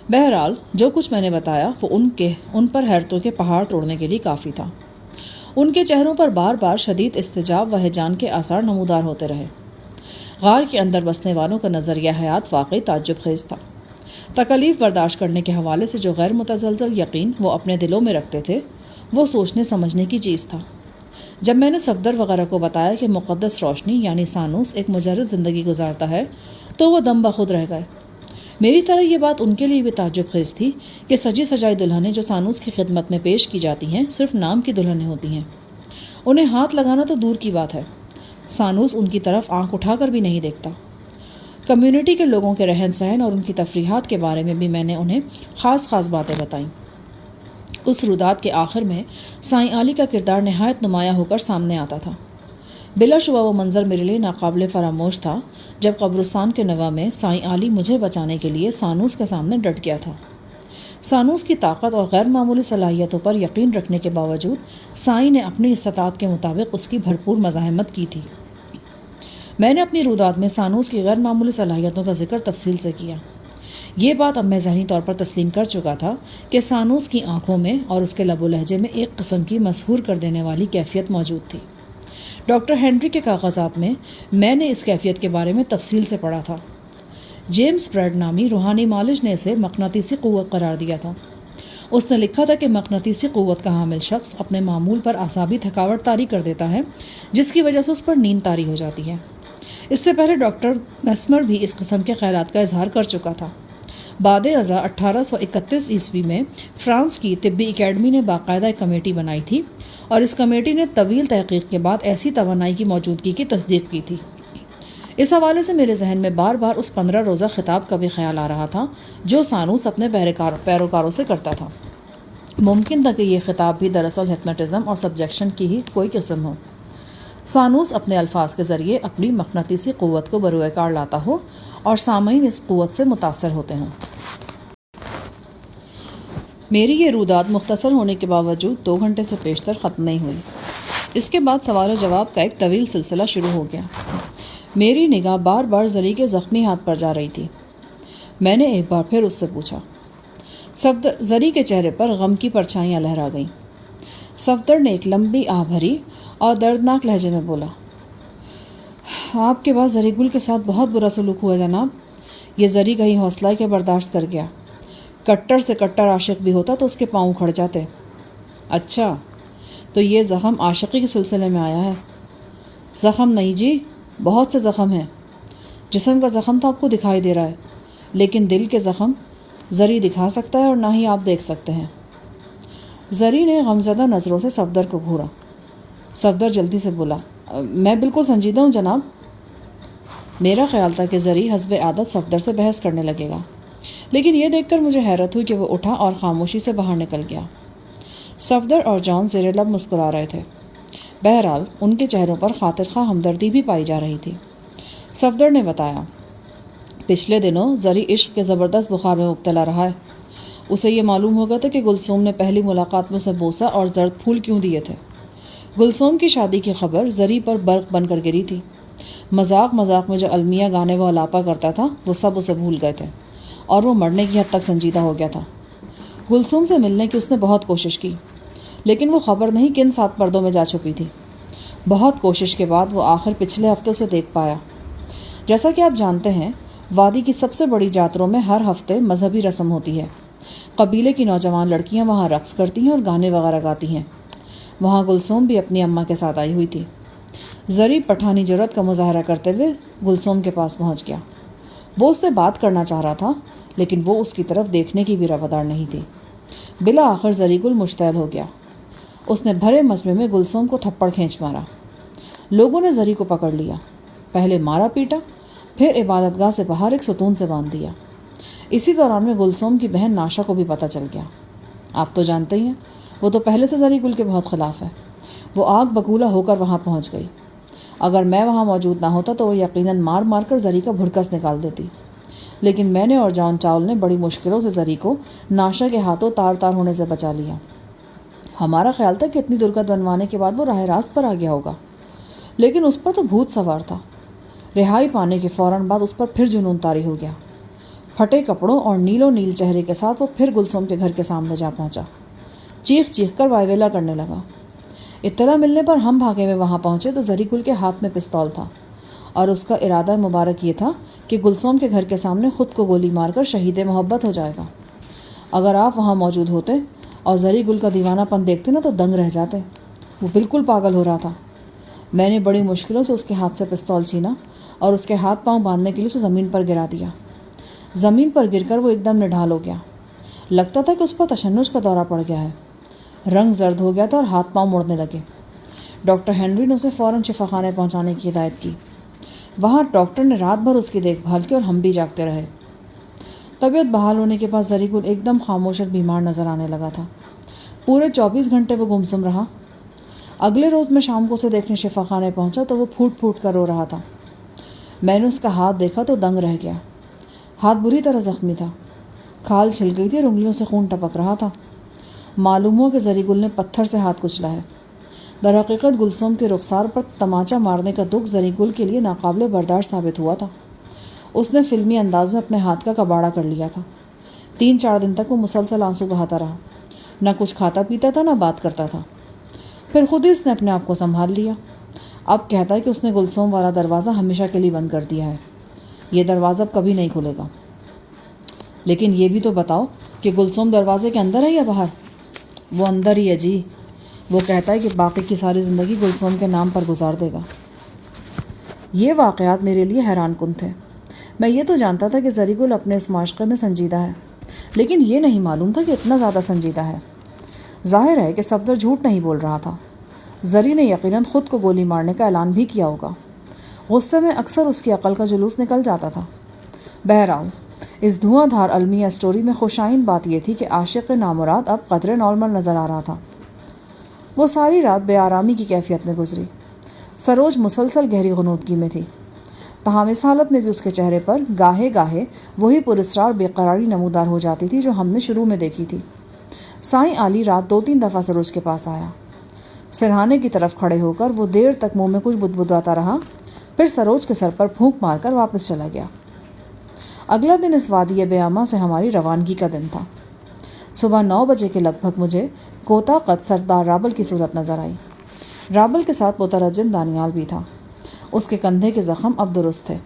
Speaker 2: بہرحال جو کچھ میں نے بتایا وہ ان پر حیرتوں کے پہاڑ توڑنے کے لیے کافی تھا۔ ان کے چہروں پر بار بار شدید استجاب و ہیجان کے آثار نمودار ہوتے رہے۔ غار کے اندر بسنے والوں کا نظریہ حیات واقعی تعجب خیز تھا۔ تکالیف برداشت کرنے کے حوالے سے جو غیر متزلزل یقین وہ اپنے دلوں میں رکھتے تھے وہ سوچنے سمجھنے کی چیز تھا۔ جب میں نے صفدر وغیرہ کو بتایا کہ مقدس روشنی یعنی سانوس ایک مجرد زندگی گزارتا ہے تو وہ دم بخود رہ گئے۔ میری طرح یہ بات ان کے لیے بھی تعجب خیز تھی کہ سجی سجائی دلہنیں جو سانوس کی خدمت میں پیش کی جاتی ہیں صرف نام کی دلہنیں ہوتی ہیں۔ انہیں ہاتھ لگانا تو دور کی بات ہے، سانوس ان کی طرف آنکھ اٹھا کر بھی نہیں دیکھتا۔ کمیونٹی کے لوگوں کے رہن سہن اور ان کی تفریحات کے بارے میں بھی میں نے انہیں خاص باتیں بتائیں۔ اس رودات کے آخر میں سائیں علی کا کردار نہایت نمایاں ہو کر سامنے آتا تھا۔ بلا شبہ وہ منظر میرے لیے ناقابل فراموش تھا جب قبرستان کے نوا میں سائیں علی مجھے بچانے کے لیے سانوس کے سامنے ڈٹ گیا تھا۔ سانوس کی طاقت اور غیر معمولی صلاحیتوں پر یقین رکھنے کے باوجود سائیں نے اپنی استطاعت کے مطابق اس کی بھرپور مزاحمت کی تھی۔ میں نے اپنی روداد میں سانوس کی غیر معمولی صلاحیتوں کا ذکر تفصیل سے کیا۔ یہ بات اب میں ذہنی طور پر تسلیم کر چکا تھا کہ سانوس کی آنکھوں میں اور اس کے لب و لہجے میں ایک قسم کی مسحور کر دینے والی کیفیت موجود تھی۔ ڈاکٹر ہینری کے کاغذات میں نے اس کیفیت کے بارے میں تفصیل سے پڑھا تھا۔ جیمز پریڈ نامی روحانی معالج نے اسے مقناطیسی قوت قرار دیا تھا۔ اس نے لکھا تھا کہ مقناطیسی قوت کا حامل شخص اپنے معمول پر اعصابی تھکاوٹ طاری کر دیتا ہے، جس کی وجہ سے اس پر نیند طاری ہو جاتی ہے۔ اس سے پہلے ڈاکٹر میسمر بھی اس قسم کے خیالات کا اظہار کر چکا تھا۔ بعد ازاں 1831 عیسوی میں فرانس کی طبی اکیڈمی نے باقاعدہ ایک کمیٹی بنائی تھی اور اس کمیٹی نے طویل تحقیق کے بعد ایسی توانائی کی موجودگی کی تصدیق کی تھی۔ اس حوالے سے میرے ذہن میں بار بار اس 15 روزہ خطاب کا بھی خیال آ رہا تھا جو سانوس اپنے پیروکاروں سے کرتا تھا۔ ممکن تھا کہ یہ خطاب بھی دراصل ہپنوٹزم اور سبجیکشن کی ہی کوئی قسم ہو۔ سانوس اپنے الفاظ کے ذریعے اپنی مقناطیسی قوت کو بروئے کار لاتا ہو اور سامعین اس قوت سے متاثر ہوتے ہوں۔ میری یہ روداد مختصر ہونے کے باوجود 2 گھنٹے سے پیشتر ختم نہیں ہوئی۔ اس کے بعد سوال و جواب کا ایک طویل سلسلہ شروع ہو گیا۔ میری نگاہ بار بار زری کے زخمی ہاتھ پر جا رہی تھی۔ میں نے ایک بار پھر اس سے پوچھا۔ زری کے چہرے پر غم کی پرچھائیاں لہرا گئیں۔ صفدر نے ایک لمبی آہ بھری اور دردناک لہجے میں بولا، آپ کے بعد زری گل کے ساتھ بہت برا سلوک ہوا جناب۔ یہ زری کا ہی حوصلہ ہے کہ برداشت کر گیا۔ کٹر سے کٹر عاشق بھی ہوتا تو اس کے پاؤں اکھڑ جاتے۔ اچھا، تو یہ زخم عاشقی کے سلسلے میں آیا ہے؟ زخم نہیں جی، بہت سے زخم ہیں۔ جسم کا زخم تو آپ کو دکھائی دے رہا ہے، لیکن دل کے زخم زری دکھا سکتا ہے اور نہ ہی آپ دیکھ سکتے ہیں۔ زری نے غمزدہ نظروں سے صفدر کو گھورا۔ صفدر جلدی سے بولا، میں بالکل سنجیدہ ہوں جناب۔ میرا خیال تھا کہ زری حسب عادت صفدر سے بحث کرنے لگے گا، لیکن یہ دیکھ کر مجھے حیرت ہوئی کہ وہ اٹھا اور خاموشی سے باہر نکل گیا۔ صفدر اور جان زیر لب مسکرا رہے تھے۔ بہرحال ان کے چہروں پر خاطر خواہ ہمدردی بھی پائی جا رہی تھی۔ صفدر نے بتایا، پچھلے دنوں زری عشق کے زبردست بخار میں مبتلا رہا ہے۔ اسے یہ معلوم ہو گیا تھا کہ گلثوم نے پہلی ملاقات میں اسے بوسہ اور زرد پھول کیوں دیے تھے۔ گلثوم کی شادی کی خبر زری پر برق بن کر گری تھی۔ مذاق مذاق میں جو المیہ گانے وہ الاپا کرتا تھا وہ سب اسے بھول گئے تھے اور وہ مرنے کی حد تک سنجیدہ ہو گیا تھا۔ گلثوم سے ملنے کی اس نے بہت کوشش کی، لیکن وہ خبر نہیں کن 7 پردوں میں جا چھپی تھی۔ بہت کوشش کے بعد وہ آخر پچھلے ہفتے اسے دیکھ پایا۔ جیسا کہ آپ جانتے ہیں، وادی کی سب سے بڑی جاتروں میں ہر ہفتے مذہبی رسم ہوتی ہے۔ قبیلے کی نوجوان لڑکیاں وہاں رقص کرتی ہیں اور گانے وغیرہ گاتی ہیں۔ وہاں گلثوم بھی اپنی اماں کے ساتھ آئی ہوئی تھی۔ زری پٹھانی جرأت کا مظاہرہ کرتے ہوئے گلثوم کے پاس پہنچ گیا۔ وہ اس سے بات کرنا چاہ رہا تھا، لیکن وہ اس کی طرف دیکھنے کی بھی روادار نہیں تھی۔ بالآخر زری گل مشتعل ہو گیا۔ اس نے بھرے مجمع میں گلثوم کو تھپڑ کھینچ مارا۔ لوگوں نے زری کو پکڑ لیا، پہلے مارا پیٹا، پھر عبادت گاہ سے باہر ایک ستون سے باندھ دیا۔ اسی دوران میں گلثوم کی بہن ناشا کو بھی پتہ چل گیا۔ آپ تو جانتے ہی ہیں، وہ تو پہلے سے زری گل کے بہت خلاف ہے۔ وہ آگ بگولہ ہو کر وہاں پہنچ گئی۔ اگر میں وہاں موجود نہ ہوتا تو وہ یقیناً مار مار کر زری کا بھرکس نکال دیتی، لیکن میں نے اور جان چاول نے بڑی مشکلوں سے زری کو ناشا کے ہاتھوں تار تار ہونے سے بچا لیا۔ ہمارا خیال تھا کہ اتنی درگت بنوانے کے بعد وہ راہ راست پر آ گیا ہوگا، لیکن اس پر تو بھوت سوار تھا۔ رہائی پانے کے فوراً بعد اس پر پھر جنون طاری ہو گیا۔ پھٹے کپڑوں اور نیلو نیل چہرے کے ساتھ وہ پھر گلثوم کے گھر کے سامنے جا پہنچا۔ چیخ چیخ کر وائیویلا کرنے لگا۔ اطلاع ملنے پر ہم بھاگے میں وہاں پہنچے تو زری گل کے ہاتھ میں پستول تھا اور اس کا ارادہ مبارک یہ تھا کہ گلثوم کے گھر کے سامنے خود کو گولی مار کر شہید محبت ہو جائے گا۔ اگر آپ وہاں موجود ہوتے اور زری گل کا دیوانہ پن دیکھتے نا تو دنگ رہ جاتے۔ وہ بالکل پاگل ہو رہا تھا۔ میں نے بڑی مشکلوں سے اس کے ہاتھ سے پستول چھینا اور اس کے ہاتھ پاؤں باندھنے کے لیے اسے زمین پر گرا دیا۔ زمین پر گر کر وہ ایک دم نڈھال ہو گیا۔ لگتا تھا کہ اس پر تشنج کا دورہ پڑ گیا ہے۔ رنگ زرد ہو گیا تھا اور ہاتھ پاؤں مڑنے لگے۔ ڈاکٹر ہینری نے اسے فوراً شفا خانے پہنچانے کی ہدایت کی۔ وہاں ڈاکٹر نے رات بھر اس کی دیکھ بھال کی اور ہم بھی جاگتے رہے۔ طبیعت بحال ہونے کے بعد زری گل ایک دم خاموش اور بیمار نظر آنے لگا تھا۔ پورے 24 گھنٹے وہ گمسم رہا۔ اگلے روز میں شام کو اسے دیکھنے شفا خانے پہنچا تو وہ پھوٹ پھوٹ کر رو رہا تھا۔ میں نے اس کا ہاتھ دیکھا تو دنگ رہ گیا۔ ہاتھ بری طرح زخمی تھا۔ کھال چھل گئی تھی اور انگلیوں سے خون ٹپک رہا تھا۔ معلوم ہوا کہ زری گل نے پتھر سے ہاتھ کچلا ہے۔ در حقیقت گلسوم کے رخسار پر تماچا مارنے کا دکھ زری گل کے لیے ناقابل برداشت ثابت ہوا تھا۔ اس نے فلمی انداز میں اپنے ہاتھ کا کباڑہ کر لیا تھا۔ 3-4 دن تک وہ مسلسل آنسو بہاتا رہا، نہ کچھ کھاتا پیتا تھا، نہ بات کرتا تھا۔ پھر خود ہی اس نے اپنے آپ کو سنبھال لیا۔ اب کہتا ہے کہ اس نے گلسوم والا دروازہ ہمیشہ کے لیے بند کر دیا ہے، یہ دروازہ اب کبھی نہیں کھلے گا۔ لیکن یہ بھی تو بتاؤ کہ گلسوم دروازے کے اندر ہے یا باہر؟ وہ اندر ہی ہے جی۔ وہ کہتا ہے کہ باقی کی ساری زندگی گلسوم کے نام پر گزار دے گا۔ یہ واقعات میرے لیے حیران کن تھے۔ میں یہ تو جانتا تھا کہ زری گل اپنے اس معاشقے میں سنجیدہ ہے، لیکن یہ نہیں معلوم تھا کہ اتنا زیادہ سنجیدہ ہے۔ ظاہر ہے کہ صفدر جھوٹ نہیں بول رہا تھا۔ زری نے یقیناً خود کو گولی مارنے کا اعلان بھی کیا ہوگا۔ غصے میں اکثر اس کی عقل کا جلوس نکل جاتا تھا۔ بہرحال اس دھواں دھار المیہ اسٹوری میں خوشائن بات یہ تھی کہ عاشق نامراد اب قدرے نارمل نظر آ رہا تھا۔ وہ ساری رات بے آرامی کی کیفیت میں گزری۔ سروج مسلسل گہری غنودگی میں تھی، تاہم اس حالت میں بھی اس کے چہرے پر گاہے گاہے وہی پراسرار بے قراری نمودار ہو جاتی تھی جو ہم نے شروع میں دیکھی تھی۔ سائیں علی رات 2-3 دفعہ سروج کے پاس آیا۔ سرہانے کی طرف کھڑے ہو کر وہ دیر تک منہ میں کچھ بدبداتا رہا، پھر سروج کے سر پر پھونک مار کر واپس چلا گیا۔ اگلا دن اس وادی بیاماں سے ہماری روانگی کا دن تھا۔ صبح 9 بجے کے لگ بھگ مجھے کوتا قد سردار رابل کی صورت نظر آئی۔ رابل کے ساتھ مترجم دانیال بھی تھا۔ اس کے کندھے کے زخم اب درست تھے۔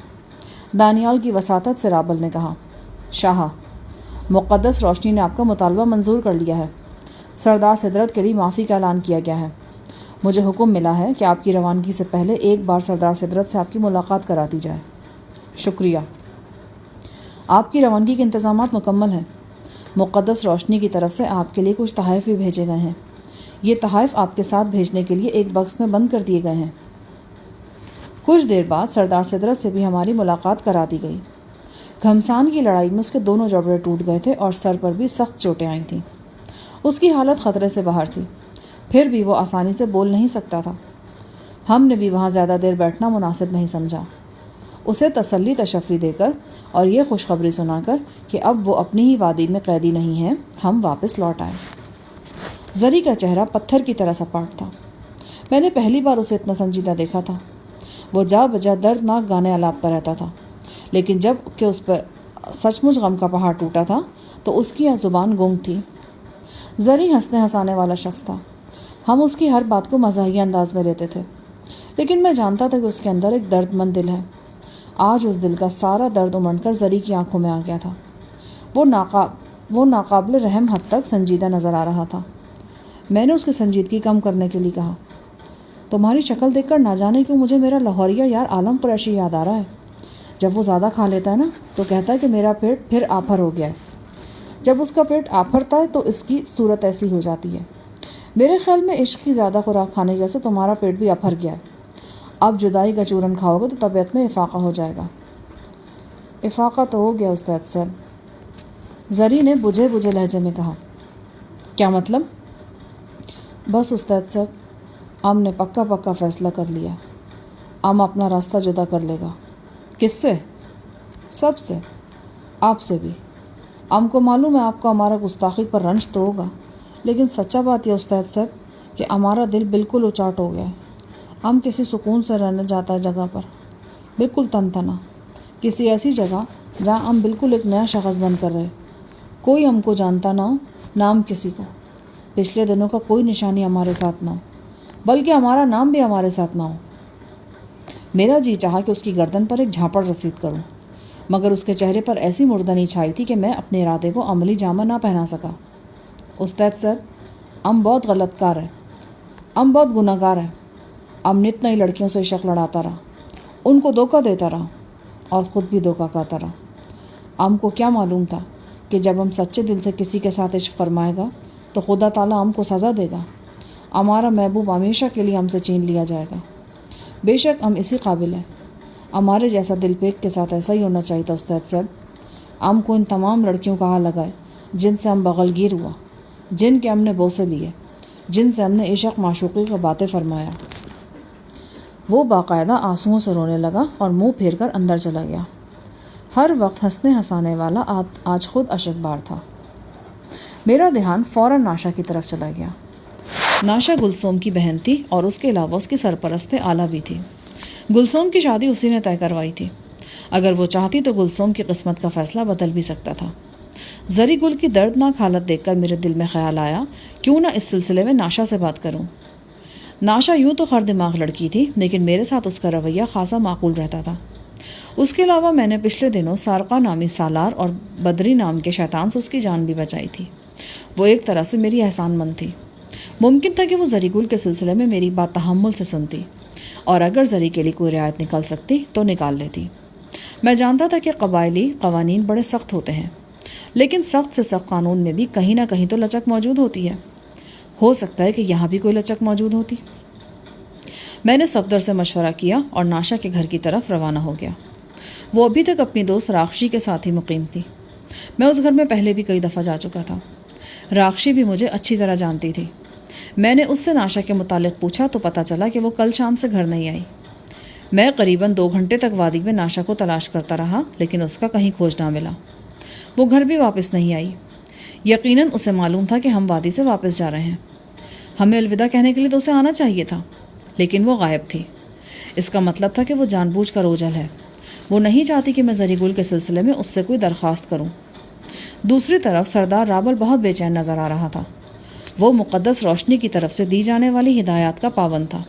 Speaker 2: دانیال کی وساطت سے رابل نے کہا، شاہ، مقدس روشنی نے آپ کا مطالبہ منظور کر لیا ہے۔ سردار سدرت کے لیے معافی کا اعلان کیا گیا ہے۔ مجھے حکم ملا ہے کہ آپ کی روانگی سے پہلے ایک بار سردار سدرت سے آپ کی ملاقات کرا دی جائے۔ شکریہ۔ آپ کی روانگی کے انتظامات مکمل ہیں۔ مقدس روشنی کی طرف سے آپ کے لیے کچھ تحائف بھی بھیجے گئے ہیں۔ یہ تحائف آپ کے ساتھ بھیجنے کے لیے ایک بکس میں بند کر دیے گئے ہیں۔ کچھ دیر بعد سردار سدرت سے بھی ہماری ملاقات کرا دی گئی۔ گھمسان کی لڑائی میں اس کے دونوں جبڑے ٹوٹ گئے تھے اور سر پر بھی سخت چوٹیں آئی تھیں۔ اس کی حالت خطرے سے باہر تھی، پھر بھی وہ آسانی سے بول نہیں سکتا تھا۔ ہم نے بھی وہاں زیادہ دیر بیٹھنا مناسب نہیں سمجھا۔ اسے تسلی تشفی دے کر اور یہ خوشخبری سنا کر کہ اب وہ اپنی ہی وادی میں قیدی نہیں ہے، ہم واپس لوٹ آئے۔ زری کا چہرہ پتھر کی طرح سپاٹ تھا۔ میں نے پہلی بار اسے اتنا سنجیدہ دیکھا تھا۔ وہ جا بجا دردناک گانے آلاپ پر رہتا تھا، لیکن جب کہ اس پر سچ مچ غم کا پہاڑ ٹوٹا تھا تو اس کی زبان گنگ تھی۔ زری ہنسنے ہنسانے والا شخص تھا۔ ہم اس کی ہر بات کو مزاحیہ انداز میں لیتے تھے، لیکن میں جانتا تھا کہ اس کے اندر ایک درد مند دل ہے۔ آج اس دل کا سارا درد امنڈ کر زری کی آنکھوں میں آ گیا تھا۔ وہ ناقابل رحم حد تک سنجیدہ نظر آ رہا تھا۔ میں نے اس کی سنجیدگی کم کرنے کے لیے کہا، تمہاری شکل دیکھ کر نہ جانے کیوں مجھے میرا لاہوریہ یار عالم قریشی یاد آ رہا ہے۔ جب وہ زیادہ کھا لیتا ہے نا تو کہتا ہے کہ میرا پیٹ پھر آپھر ہو گیا ہے۔ جب اس کا پیٹ آپھرتا ہے تو اس کی صورت ایسی ہو جاتی ہے۔ میرے خیال میں عشق کی زیادہ خوراک کھانے کی وجہ سے تمہارا پیٹ بھی آپھر گیا ہے۔ اب جدائی کا چورن کھاؤ گے تو طبیعت میں افاقہ ہو جائے گا۔ افاقہ تو ہو گیا استاد صاحب، زری نے بجھے بجھے لہجے میں کہا۔ کیا مطلب؟ بس استاد صاحب، ام نے پکا فیصلہ کر لیا۔ ام اپنا راستہ جدا کر لے گا۔ کس سے؟ سب سے، آپ سے بھی۔ ام کو معلوم ہے آپ کو ہمارا گستاخی پر رنج تو ہوگا، لیکن سچا بات یہ استاد صاحب کہ ہمارا دل بالکل اچاٹ ہو گیا ہے۔ ہم کسی سکون سے رہنا جاتا ہے جگہ پر، بالکل تن تنا، کسی ایسی جگہ جہاں ہم بالکل ایک نیا شخص بن کر رہے، کوئی ہم کو جانتا نہ ہو، نام کسی کو، پچھلے دنوں کا کوئی نشانی ہمارے ساتھ نہ ہو، بلکہ ہمارا نام بھی ہمارے ساتھ نہ ہو۔ میرا جی چاہا کہ اس کی گردن پر ایک جھاپڑ رسید کروں، مگر اس کے چہرے پر ایسی مردنی چھائی تھی کہ میں اپنے ارادے کو عملی جامہ نہ پہنا سکا۔ استاد صاحب، ہم بہت غلط کار ہے، ہم بہت گناہ گار ہے۔ ہم نت نئی لڑکیوں سے عشق لڑاتا رہا، ان کو دھوکہ دیتا رہا اور خود بھی دھوکہ کھاتا رہا۔ ہم کو کیا معلوم تھا کہ جب ہم سچے دل سے کسی کے ساتھ عشق فرمائے گا تو خدا تعالیٰ ہم کو سزا دے گا، ہمارا محبوب ہمیشہ کے لیے ہم سے چھین لیا جائے گا۔ بے شک ہم اسی قابل ہیں، ہمارے جیسا دل پیک کے ساتھ ایسا ہی ہونا چاہیے تھا استاد صاحب۔ ہم کو ان تمام لڑکیوں کا حال لگائے جن سے ہم بغل گیر ہوا، جن کے ہم نے بوسے لیے، جن سے ہم نے عشق معشوقی کا باتیں فرمایا۔ وہ باقاعدہ آنسوؤں سے رونے لگا اور منہ پھیر کر اندر چلا گیا۔ ہر وقت ہنسنے ہنسانے والا آج خود اشک بار تھا۔ میرا دھیان فوراً ناشا کی طرف چلا گیا۔ ناشا گلسوم کی بہن تھی اور اس کے علاوہ اس کی سرپرست اعلیٰ بھی تھی۔ گلسوم کی شادی اسی نے طے کروائی تھی۔ اگر وہ چاہتی تو گلسوم کی قسمت کا فیصلہ بدل بھی سکتا تھا۔ زری گل کی دردناک حالت دیکھ کر میرے دل میں خیال آیا، کیوں نہ اس سلسلے میں ناشا سے بات کروں۔ ناشا یوں تو خر دماغ لڑکی تھی، لیکن میرے ساتھ اس کا رویہ خاصا معقول رہتا تھا۔ اس کے علاوہ میں نے پچھلے دنوں سارقہ نامی سالار اور بدری نام کے شیطان سے اس کی جان بھی بچائی تھی۔ وہ ایک طرح سے میری احسان مند تھی۔ ممکن تھا کہ وہ زری گل کے سلسلے میں میری بات تحمل سے سنتی، اور اگر زری کے لیے کوئی رعایت نکال سکتی تو نکال لیتی۔ میں جانتا تھا کہ قبائلی قوانین بڑے سخت ہوتے ہیں، لیکن سخت سے سخت قانون میں بھی کہیں نہ کہیں تو لچک موجود ہوتی ہے۔ ہو سکتا ہے کہ یہاں بھی کوئی لچک موجود ہوتی۔ میں نے صفدر سے مشورہ کیا اور ناشا کے گھر کی طرف روانہ ہو گیا۔ وہ ابھی تک اپنی دوست راکشی کے ساتھ ہی مقیم تھی۔ میں اس گھر میں پہلے بھی کئی دفعہ جا چکا تھا۔ راکشی بھی مجھے اچھی طرح جانتی تھی۔ میں نے اس سے ناشا کے متعلق پوچھا تو پتہ چلا کہ وہ کل شام سے گھر نہیں آئی۔ میں قریباً 2 گھنٹے تک وادی میں ناشا کو تلاش کرتا رہا، لیکن اس کا کہیں کھوج نہ ملا۔ وہ گھر بھی واپس نہیں آئی۔ یقیناً اسے معلوم تھا کہ ہم وادی سے واپس جا رہے ہیں۔ ہمیں الوداع کہنے کے لیے تو اسے آنا چاہیے تھا، لیکن وہ غائب تھی۔ اس کا مطلب تھا کہ وہ جان بوجھ کر اوجھل ہے۔ وہ نہیں چاہتی کہ میں زری گل کے سلسلے میں اس سے کوئی درخواست کروں۔ دوسری طرف سردار رابل بہت بے چین نظر آ رہا تھا۔ وہ مقدس روشنی کی طرف سے دی جانے والی ہدایات کا پابند تھا۔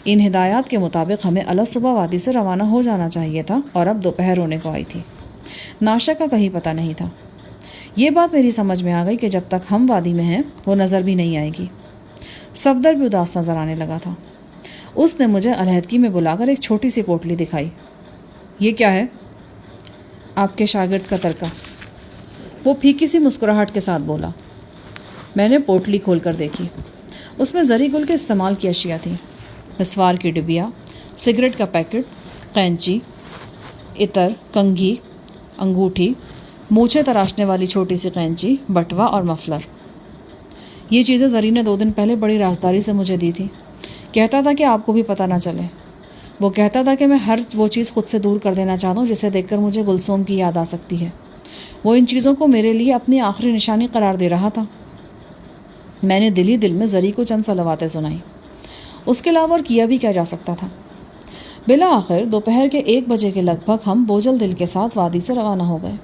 Speaker 2: ان ہدایات کے مطابق ہمیں الگ صبح وادی سے روانہ ہو جانا چاہیے تھا، اور اب دوپہر ہونے کو آئی تھی۔ ناشا کا کہیں پتہ نہیں تھا۔ یہ بات میری سمجھ میں آ گئی کہ جب تک ہم وادی میں ہیں وہ نظر بھی نہیں آئے گی۔ صفدر بھی اداس نظر آنے لگا تھا۔ اس نے مجھے علیحدگی میں بلا کر ایک چھوٹی سی پوٹلی دکھائی۔ یہ کیا ہے؟ آپ کے شاگرد کا ترکہ، وہ پھیکی سی مسکراہٹ کے ساتھ بولا۔ میں نے پوٹلی کھول کر دیکھی۔ اس میں زری گل کے استعمال کی اشیاء تھیں۔ نسوار کی ڈبیا، سگریٹ کا پیکٹ، قینچی، عطر، کنگھی، انگوٹھی، مونچھیں تراشنے والی چھوٹی سی قینچی، بٹوا اور مفلر۔ یہ چیزیں زری نے 2 دن پہلے بڑی رازداری سے مجھے دی تھی۔ کہتا تھا کہ آپ کو بھی پتہ نہ چلے۔ وہ کہتا تھا کہ میں ہر وہ چیز خود سے دور کر دینا چاہتا ہوں جسے دیکھ کر مجھے گلسوم کی یاد آ سکتی ہے۔ وہ ان چیزوں کو میرے لیے اپنی آخری نشانی قرار دے رہا تھا۔ میں نے دل ہی دل میں زری کو چند صلواتیں سنائیں۔ اس کے علاوہ اور کیا بھی کیا جا سکتا تھا؟ بالآخر دوپہر کے 1 بجے کے لگ بھگ ہم بوجھل دل کے ساتھ وادی سے روانہ ہو گئے۔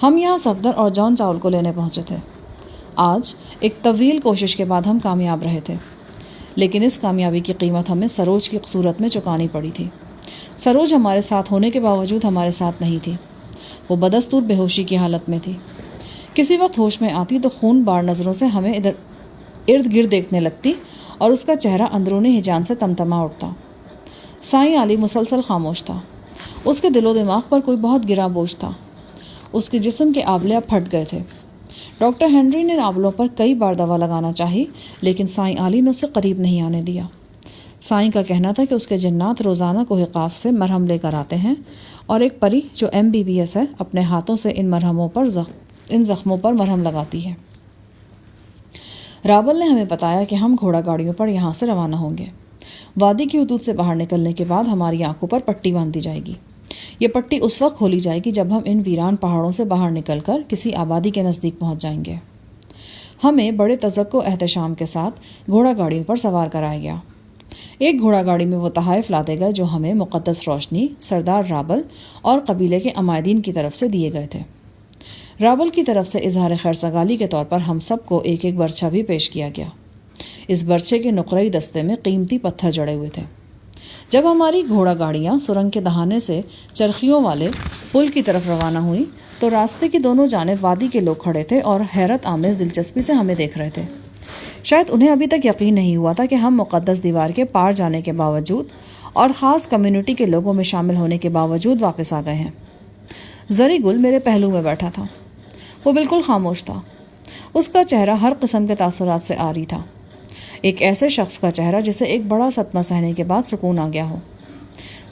Speaker 2: ہم یہاں صفدر اور جان چاول کو لینے پہنچے تھے۔ آج ایک طویل کوشش کے بعد ہم کامیاب رہے تھے، لیکن اس کامیابی کی قیمت ہمیں سروج کی صورت میں چکانی پڑی تھی۔ سروج ہمارے ساتھ ہونے کے باوجود ہمارے ساتھ نہیں تھی۔ وہ بدستور بے ہوشی کی حالت میں تھی۔ کسی وقت ہوش میں آتی تو خون بار نظروں سے ہمیں ارد گرد دیکھنے لگتی اور اس کا چہرہ اندرونی ہجان سے تمتما اٹھتا۔ سائیں علی مسلسل خاموش تھا۔ اس کے دل و دماغ پر کوئی بہت گراں بوجھ تھا۔ اس کے جسم کے آبلے اب پھٹ گئے تھے۔ ڈاکٹر ہنری نے آبلوں پر کئی بار دوا لگانا چاہی، لیکن سائیں علی نے اسے قریب نہیں آنے دیا۔ سائیں کا کہنا تھا کہ اس کے جنات روزانہ کوہ قاف سے مرہم لے کر آتے ہیں، اور ایک پری جو MBBS ہے اپنے ہاتھوں سے ان زخموں پر مرہم لگاتی ہے۔ رابل نے ہمیں بتایا کہ ہم گھوڑا گاڑیوں پر یہاں سے روانہ ہوں گے۔ وادی کی حدود سے باہر نکلنے کے بعد ہماری آنکھوں پر پٹی باندھی جائے گی۔ یہ پٹی اس وقت کھولی جائے گی جب ہم ان ویران پہاڑوں سے باہر نکل کر کسی آبادی کے نزدیک پہنچ جائیں گے۔ ہمیں بڑے تذکر و احتشام کے ساتھ گھوڑا گاڑیوں پر سوار کرایا گیا۔ ایک گھوڑا گاڑی میں وہ تحائف لاتے گئے جو ہمیں مقدس روشنی، سردار رابل اور قبیلے کے عمائدین کی طرف سے دیے گئے تھے۔ رابل کی طرف سے اظہار خیرسگالی کے طور پر ہم سب کو ایک ایک برچھا بھی پیش کیا گیا۔ اس برچھے کے نقرئی دستے میں قیمتی پتھر جڑے ہوئے تھے۔ جب ہماری گھوڑا گاڑیاں سرنگ کے دہانے سے چرخیوں والے پل کی طرف روانہ ہوئیں تو راستے کی دونوں جانب وادی کے لوگ کھڑے تھے اور حیرت آمیز دلچسپی سے ہمیں دیکھ رہے تھے۔ شاید انہیں ابھی تک یقین نہیں ہوا تھا کہ ہم مقدس دیوار کے پار جانے کے باوجود اور خاص کمیونٹی کے لوگوں میں شامل ہونے کے باوجود واپس آ گئے ہیں۔ زری گل میرے پہلو میں بیٹھا تھا۔ وہ بالکل خاموش تھا۔ اس کا چہرہ ہر قسم کے تاثرات سے عاری تھا۔ ایک ایسے شخص کا چہرہ جسے ایک بڑا صدمہ سہنے کے بعد سکون آ گیا ہو۔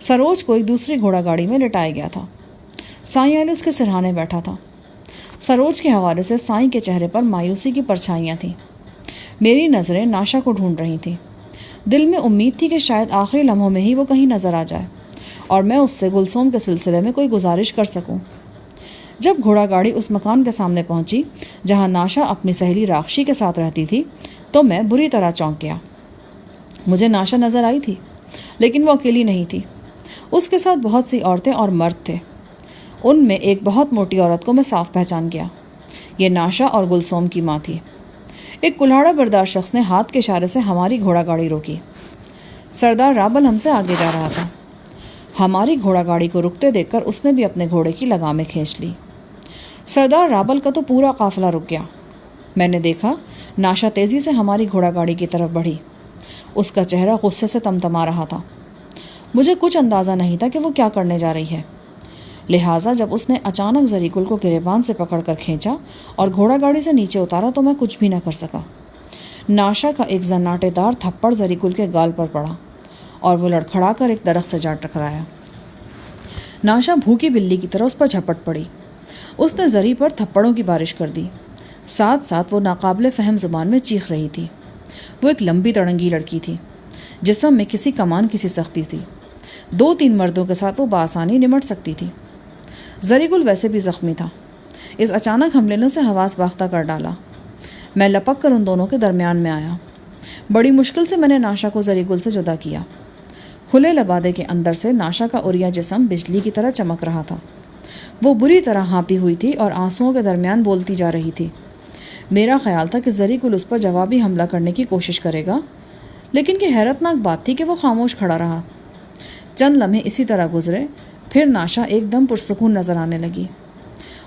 Speaker 2: سروج کو ایک دوسری گھوڑا گاڑی میں لٹایا گیا تھا۔ سائیں علی اس کے سرہانے بیٹھا تھا۔ سروج کے حوالے سے سائیں کے چہرے پر مایوسی کی پرچھائیاں تھیں۔ میری نظریں ناشا کو ڈھونڈ رہی تھیں۔ دل میں امید تھی کہ شاید آخری لمحوں میں ہی وہ کہیں نظر آ جائے اور میں اس سے گلسوم کے سلسلے میں کوئی گزارش کر سکوں۔ جب گھوڑا گاڑی اس مکان کے سامنے پہنچی جہاں ناشا اپنی سہیلی راکشی کے ساتھ رہتی تھی تو میں بری طرح چونک گیا۔ مجھے ناشا نظر آئی تھی، لیکن وہ اکیلی نہیں تھی۔ اس کے ساتھ بہت سی عورتیں اور مرد تھے۔ ان میں ایک بہت موٹی عورت کو میں صاف پہچان گیا۔ یہ ناشا اور گلسوم کی ماں تھی۔ ایک کلہاڑا بردار شخص نے ہاتھ کے اشارے سے ہماری گھوڑا گاڑی روکی۔ سردار رابل ہم سے آگے جا رہا تھا۔ ہماری گھوڑا گاڑی کو رکتے دیکھ کر اس نے بھی اپنے گھوڑے کی لگامیں کھینچ لی۔ سردار رابل کا تو پورا قافلہ رک گیا۔ میں نے دیکھا ناشا تیزی سے ہماری گھوڑا گاڑی کی طرف بڑھی۔ اس کا چہرہ غصے سے تمتما رہا تھا۔ مجھے کچھ اندازہ نہیں تھا کہ وہ کیا کرنے جا رہی ہے، لہٰذا جب اس نے اچانک زری گل کو گریبان سے پکڑ کر کھینچا اور گھوڑا گاڑی سے نیچے اتارا تو میں کچھ بھی نہ کر سکا۔ ناشا کا ایک زناٹے دار تھپڑ زری گل کے گال پر پڑا اور وہ لڑکھڑا کر ایک درخت سے جا ٹکرایا۔ ناشا بھوکی بلی کی طرح اس پر جھپٹ پڑی۔ اس نے زری پر تھپڑوں کی بارش کر دی، ساتھ ساتھ وہ ناقابل فہم زبان میں چیخ رہی تھی۔ وہ ایک لمبی تڑنگی لڑکی تھی، جسم میں کسی کمان کی سی سختی تھی۔ 2-3 مردوں کے ساتھ وہ بآسانی نمٹ سکتی تھی۔ زری گل ویسے بھی زخمی تھا۔ اس اچانک حملے نے اسے حواس باختہ کر ڈالا۔ میں لپک کر ان دونوں کے درمیان میں آیا۔ بڑی مشکل سے میں نے ناشا کو زری گل سے جدا کیا۔ کھلے لبادے کے اندر سے ناشا کا عریہ جسم بجلی کی طرح چمک رہا تھا۔ وہ بری طرح ہانپی ہوئی تھی اور آنسوؤں کے درمیان بولتی جا رہی تھی۔ میرا خیال تھا کہ زری گل اس پر جوابی حملہ کرنے کی کوشش کرے گا، لیکن یہ حیرتناک بات تھی کہ وہ خاموش کھڑا رہا۔ چند لمحے اسی طرح گزرے، پھر ناشا ایک دم پرسکون نظر آنے لگی۔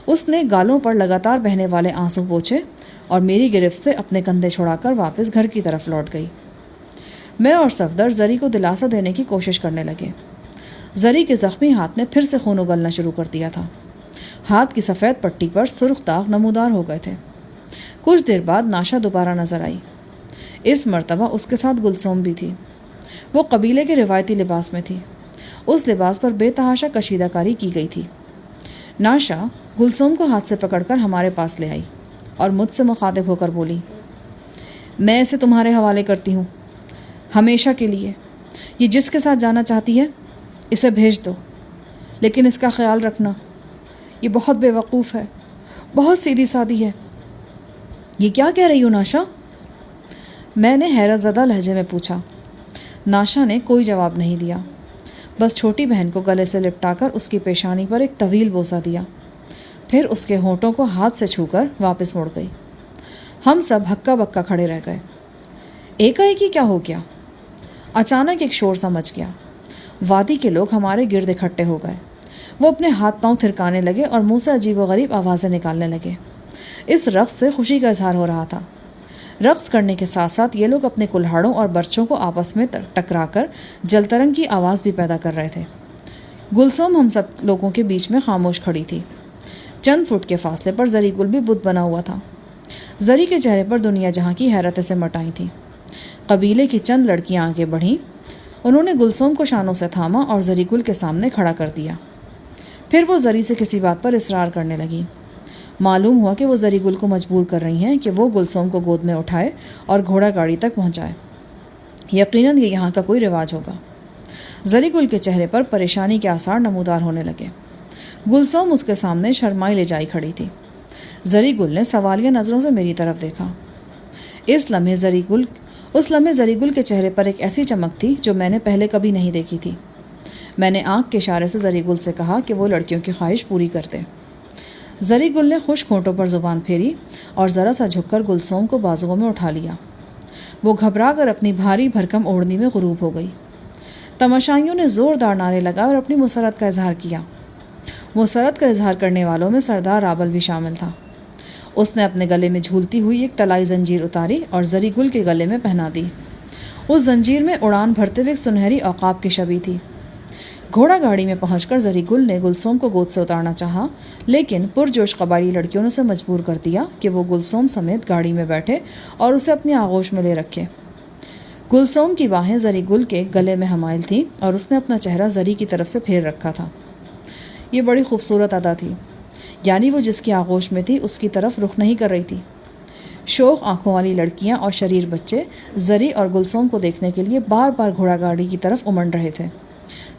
Speaker 2: اس نے گالوں پر لگاتار بہنے والے آنسو پوچھے اور میری گرفت سے اپنے کندھے چھڑا کر واپس گھر کی طرف لوٹ گئی۔ میں اور صفدر زری کو دلاسا دینے کی کوشش کرنے لگے۔ زری کے زخمی ہاتھ نے پھر سے خون اگلنا شروع کر دیا تھا۔ ہاتھ کی سفید پٹی پر سرخ داغ نمودار ہو گئے تھے۔ کچھ دیر بعد ناشا دوبارہ نظر آئی۔ اس مرتبہ اس کے ساتھ گلسوم بھی تھی۔ وہ قبیلے کے روایتی لباس میں تھی۔ اس لباس پر بے تحاشا کشیدہ کاری کی گئی تھی۔ ناشا گلسوم کو ہاتھ سے پکڑ کر ہمارے پاس لے آئی اور مجھ سے مخاطب ہو کر بولی، میں اسے تمہارے حوالے کرتی ہوں، ہمیشہ کے لیے۔ یہ جس کے ساتھ جانا چاہتی ہے اسے بھیج دو، لیکن اس کا خیال رکھنا، یہ بہت بے وقوف ہے، بہت سیدھی سادی ہے۔ یہ کیا کہہ رہی ہو ناشا؟ میں نے حیرت زدہ لہجے میں پوچھا۔ ناشا نے کوئی جواب نہیں دیا، بس چھوٹی بہن کو گلے سے لپٹا کر اس کی پیشانی پر ایک طویل بوسہ دیا، پھر اس کے ہونٹوں کو ہاتھ سے چھو کر واپس مڑ گئی۔ ہم سب ہکا بکا کھڑے رہ گئے۔ ایک کیا ہو گیا؟ اچانک ایک شور سا مچ گیا۔ وادی کے لوگ ہمارے گرد اکٹھے ہو گئے۔ وہ اپنے ہاتھ پاؤں تھرکانے لگے اور منہ سے عجیب و غریب آوازیں نکالنے لگے۔ اس رقص سے خوشی کا اظہار ہو رہا تھا۔ رقص کرنے کے ساتھ ساتھ یہ لوگ اپنے کلہاڑوں اور برچوں کو آپس میں ٹکرا کر جلترنگ کی آواز بھی پیدا کر رہے تھے۔ گلسوم ہم سب لوگوں کے بیچ میں خاموش کھڑی تھی۔ چند فٹ کے فاصلے پر زری گل بھی بت بنا ہوا تھا۔ زری کے چہرے پر دنیا جہاں کی حیرتیں سے مٹائی تھی۔ قبیلے کی چند لڑکیاں آگے بڑھیں۔ انہوں نے گلسوم کو شانوں سے تھاما اور زری گل کے سامنے کھڑا کر دیا۔ پھر وہ زری سے کسی بات پر اصرار کرنے لگی۔ معلوم ہوا کہ وہ زری گل کو مجبور کر رہی ہیں کہ وہ گلسوم کو گود میں اٹھائے اور گھوڑا گاڑی تک پہنچائے۔ یقیناً یہ یہاں کا کوئی رواج ہوگا۔ زری گل کے چہرے پر پریشانی کے آثار نمودار ہونے لگے۔ گلسوم اس کے سامنے شرمائی لے جائی کھڑی تھی۔ زری گل نے سوالیہ نظروں سے میری طرف دیکھا۔ اس لمحے زری گل کے چہرے پر ایک ایسی چمک تھی جو میں نے پہلے کبھی نہیں دیکھی تھی۔ میں نے آنکھ کے اشارے سے زری گل سے کہا کہ وہ لڑکیوں کی خواہش پوری کرتے۔ زری گل نے خشک ہونٹوں پر زبان پھیری اور ذرا سا جھک کر گلسوم کو بازوؤں میں اٹھا لیا۔ وہ گھبرا کر اپنی بھاری بھرکم اوڑھنی میں غروب ہو گئی۔ تماشائیوں نے زوردار نعرے لگائے اور اپنی مسرت کا اظہار کیا۔ مسرت کا اظہار کرنے والوں میں سردار رابل بھی شامل تھا۔ اس نے اپنے گلے میں جھولتی ہوئی ایک طلائی زنجیر اتاری اور زری گل کے گلے میں پہنا دی۔ اس زنجیر میں اڑان بھرتے ہوئے سنہری عقاب کی شبیہ تھی۔ گھوڑا گاڑی میں پہنچ کر زری گل نے گلسوم کو گود سے اتارنا چاہا، لیکن پرجوش قبائلی لڑکیوں نے اسے مجبور کر دیا کہ وہ گلسوم سمیت گاڑی میں بیٹھے اور اسے اپنی آغوش میں لے رکھے۔ گلسوم کی باہیں زری گل کے گلے میں حمائل تھیں اور اس نے اپنا چہرہ زری کی طرف سے پھیر رکھا تھا۔ یہ بڑی خوبصورت ادا تھی، یعنی وہ جس کی آغوش میں تھی اس کی طرف رخ نہیں کر رہی تھی۔ شوخ آنکھوں والی لڑکیاں اور شریر بچے زری اور گلسوم کو دیکھنے کے لیے بار بار گھوڑا گاڑی کی طرف امنڈ رہے تھے۔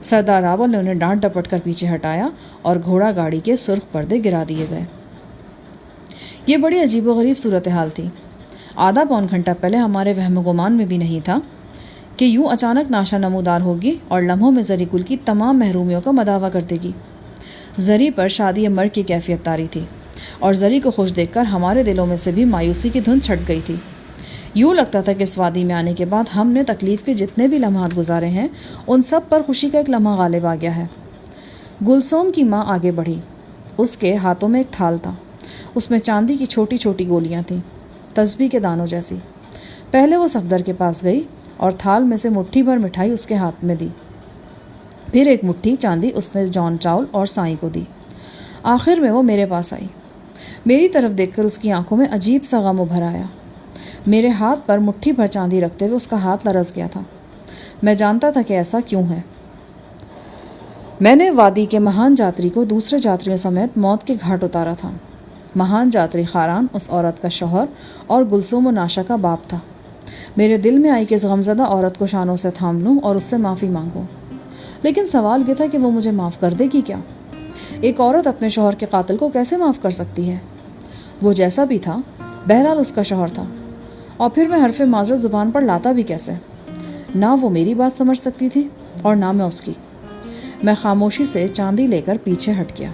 Speaker 2: سردار راول نے انہیں ڈانٹ ڈپٹ کر پیچھے ہٹایا اور گھوڑا گاڑی کے سرخ پردے گرا دیے گئے۔ یہ بڑی عجیب و غریب صورتحال تھی۔ آدھا پون گھنٹہ پہلے ہمارے وہم و گمان میں بھی نہیں تھا کہ یوں اچانک ناشا نمودار ہوگی اور لمحوں میں زری کل کی تمام محرومیوں کا مداوع کر دے گی۔ زری پر شادی مرگ کی کیفیت طاری تھی اور زری کو خوش دیکھ کر ہمارے دلوں میں سے بھی مایوسی کی دھند چھٹ گئی تھی۔ یوں لگتا تھا کہ اس وادی میں آنے کے بعد ہم نے تکلیف کے جتنے بھی لمحات گزارے ہیں ان سب پر خوشی کا ایک لمحہ غالب آ گیا ہے۔ گلسوم کی ماں آگے بڑھی۔ اس کے ہاتھوں میں ایک تھال تھا۔ اس میں چاندی کی چھوٹی چھوٹی گولیاں تھیں، تسبیح کے دانوں جیسی۔ پہلے وہ صفدر کے پاس گئی اور تھال میں سے مٹھی بھر مٹھائی اس کے ہاتھ میں دی۔ پھر ایک مٹھی چاندی اس نے جان چاول اور سائیں کو دی۔ آخر میں وہ میرے پاس آئی۔ میری طرف دیکھ کر اس کی آنکھوں میں عجیب سا غم ابھر آیا۔ میرے ہاتھ پر مٹھی بھر چاندی رکھتے ہوئے اس کا ہاتھ لرز گیا تھا۔ میں جانتا تھا کہ ایسا کیوں ہے۔ میں نے وادی کے مہان جاتری کو دوسرے جاتریوں سمیت موت کے گھاٹ اتارا تھا۔ مہان جاتری خاران اس عورت کا شوہر اور گلسوم و ناشا کا باپ تھا۔ میرے دل میں آئی کہ اس غمزدہ عورت کو شانوں سے تھام لوں اور اس سے معافی مانگوں، لیکن سوال یہ تھا کہ وہ مجھے معاف کر دے گی کیا؟ ایک عورت اپنے شوہر کے قاتل کو کیسے معاف کر سکتی ہے؟ وہ جیسا بھی تھا، بہرحال اس کا شوہر تھا، اور پھر میں حرف معذرت زبان پر لاتا بھی کیسے؟ نہ وہ میری بات سمجھ سکتی تھی اور نہ میں اس کی۔ میں خاموشی سے چاندی لے کر پیچھے ہٹ گیا۔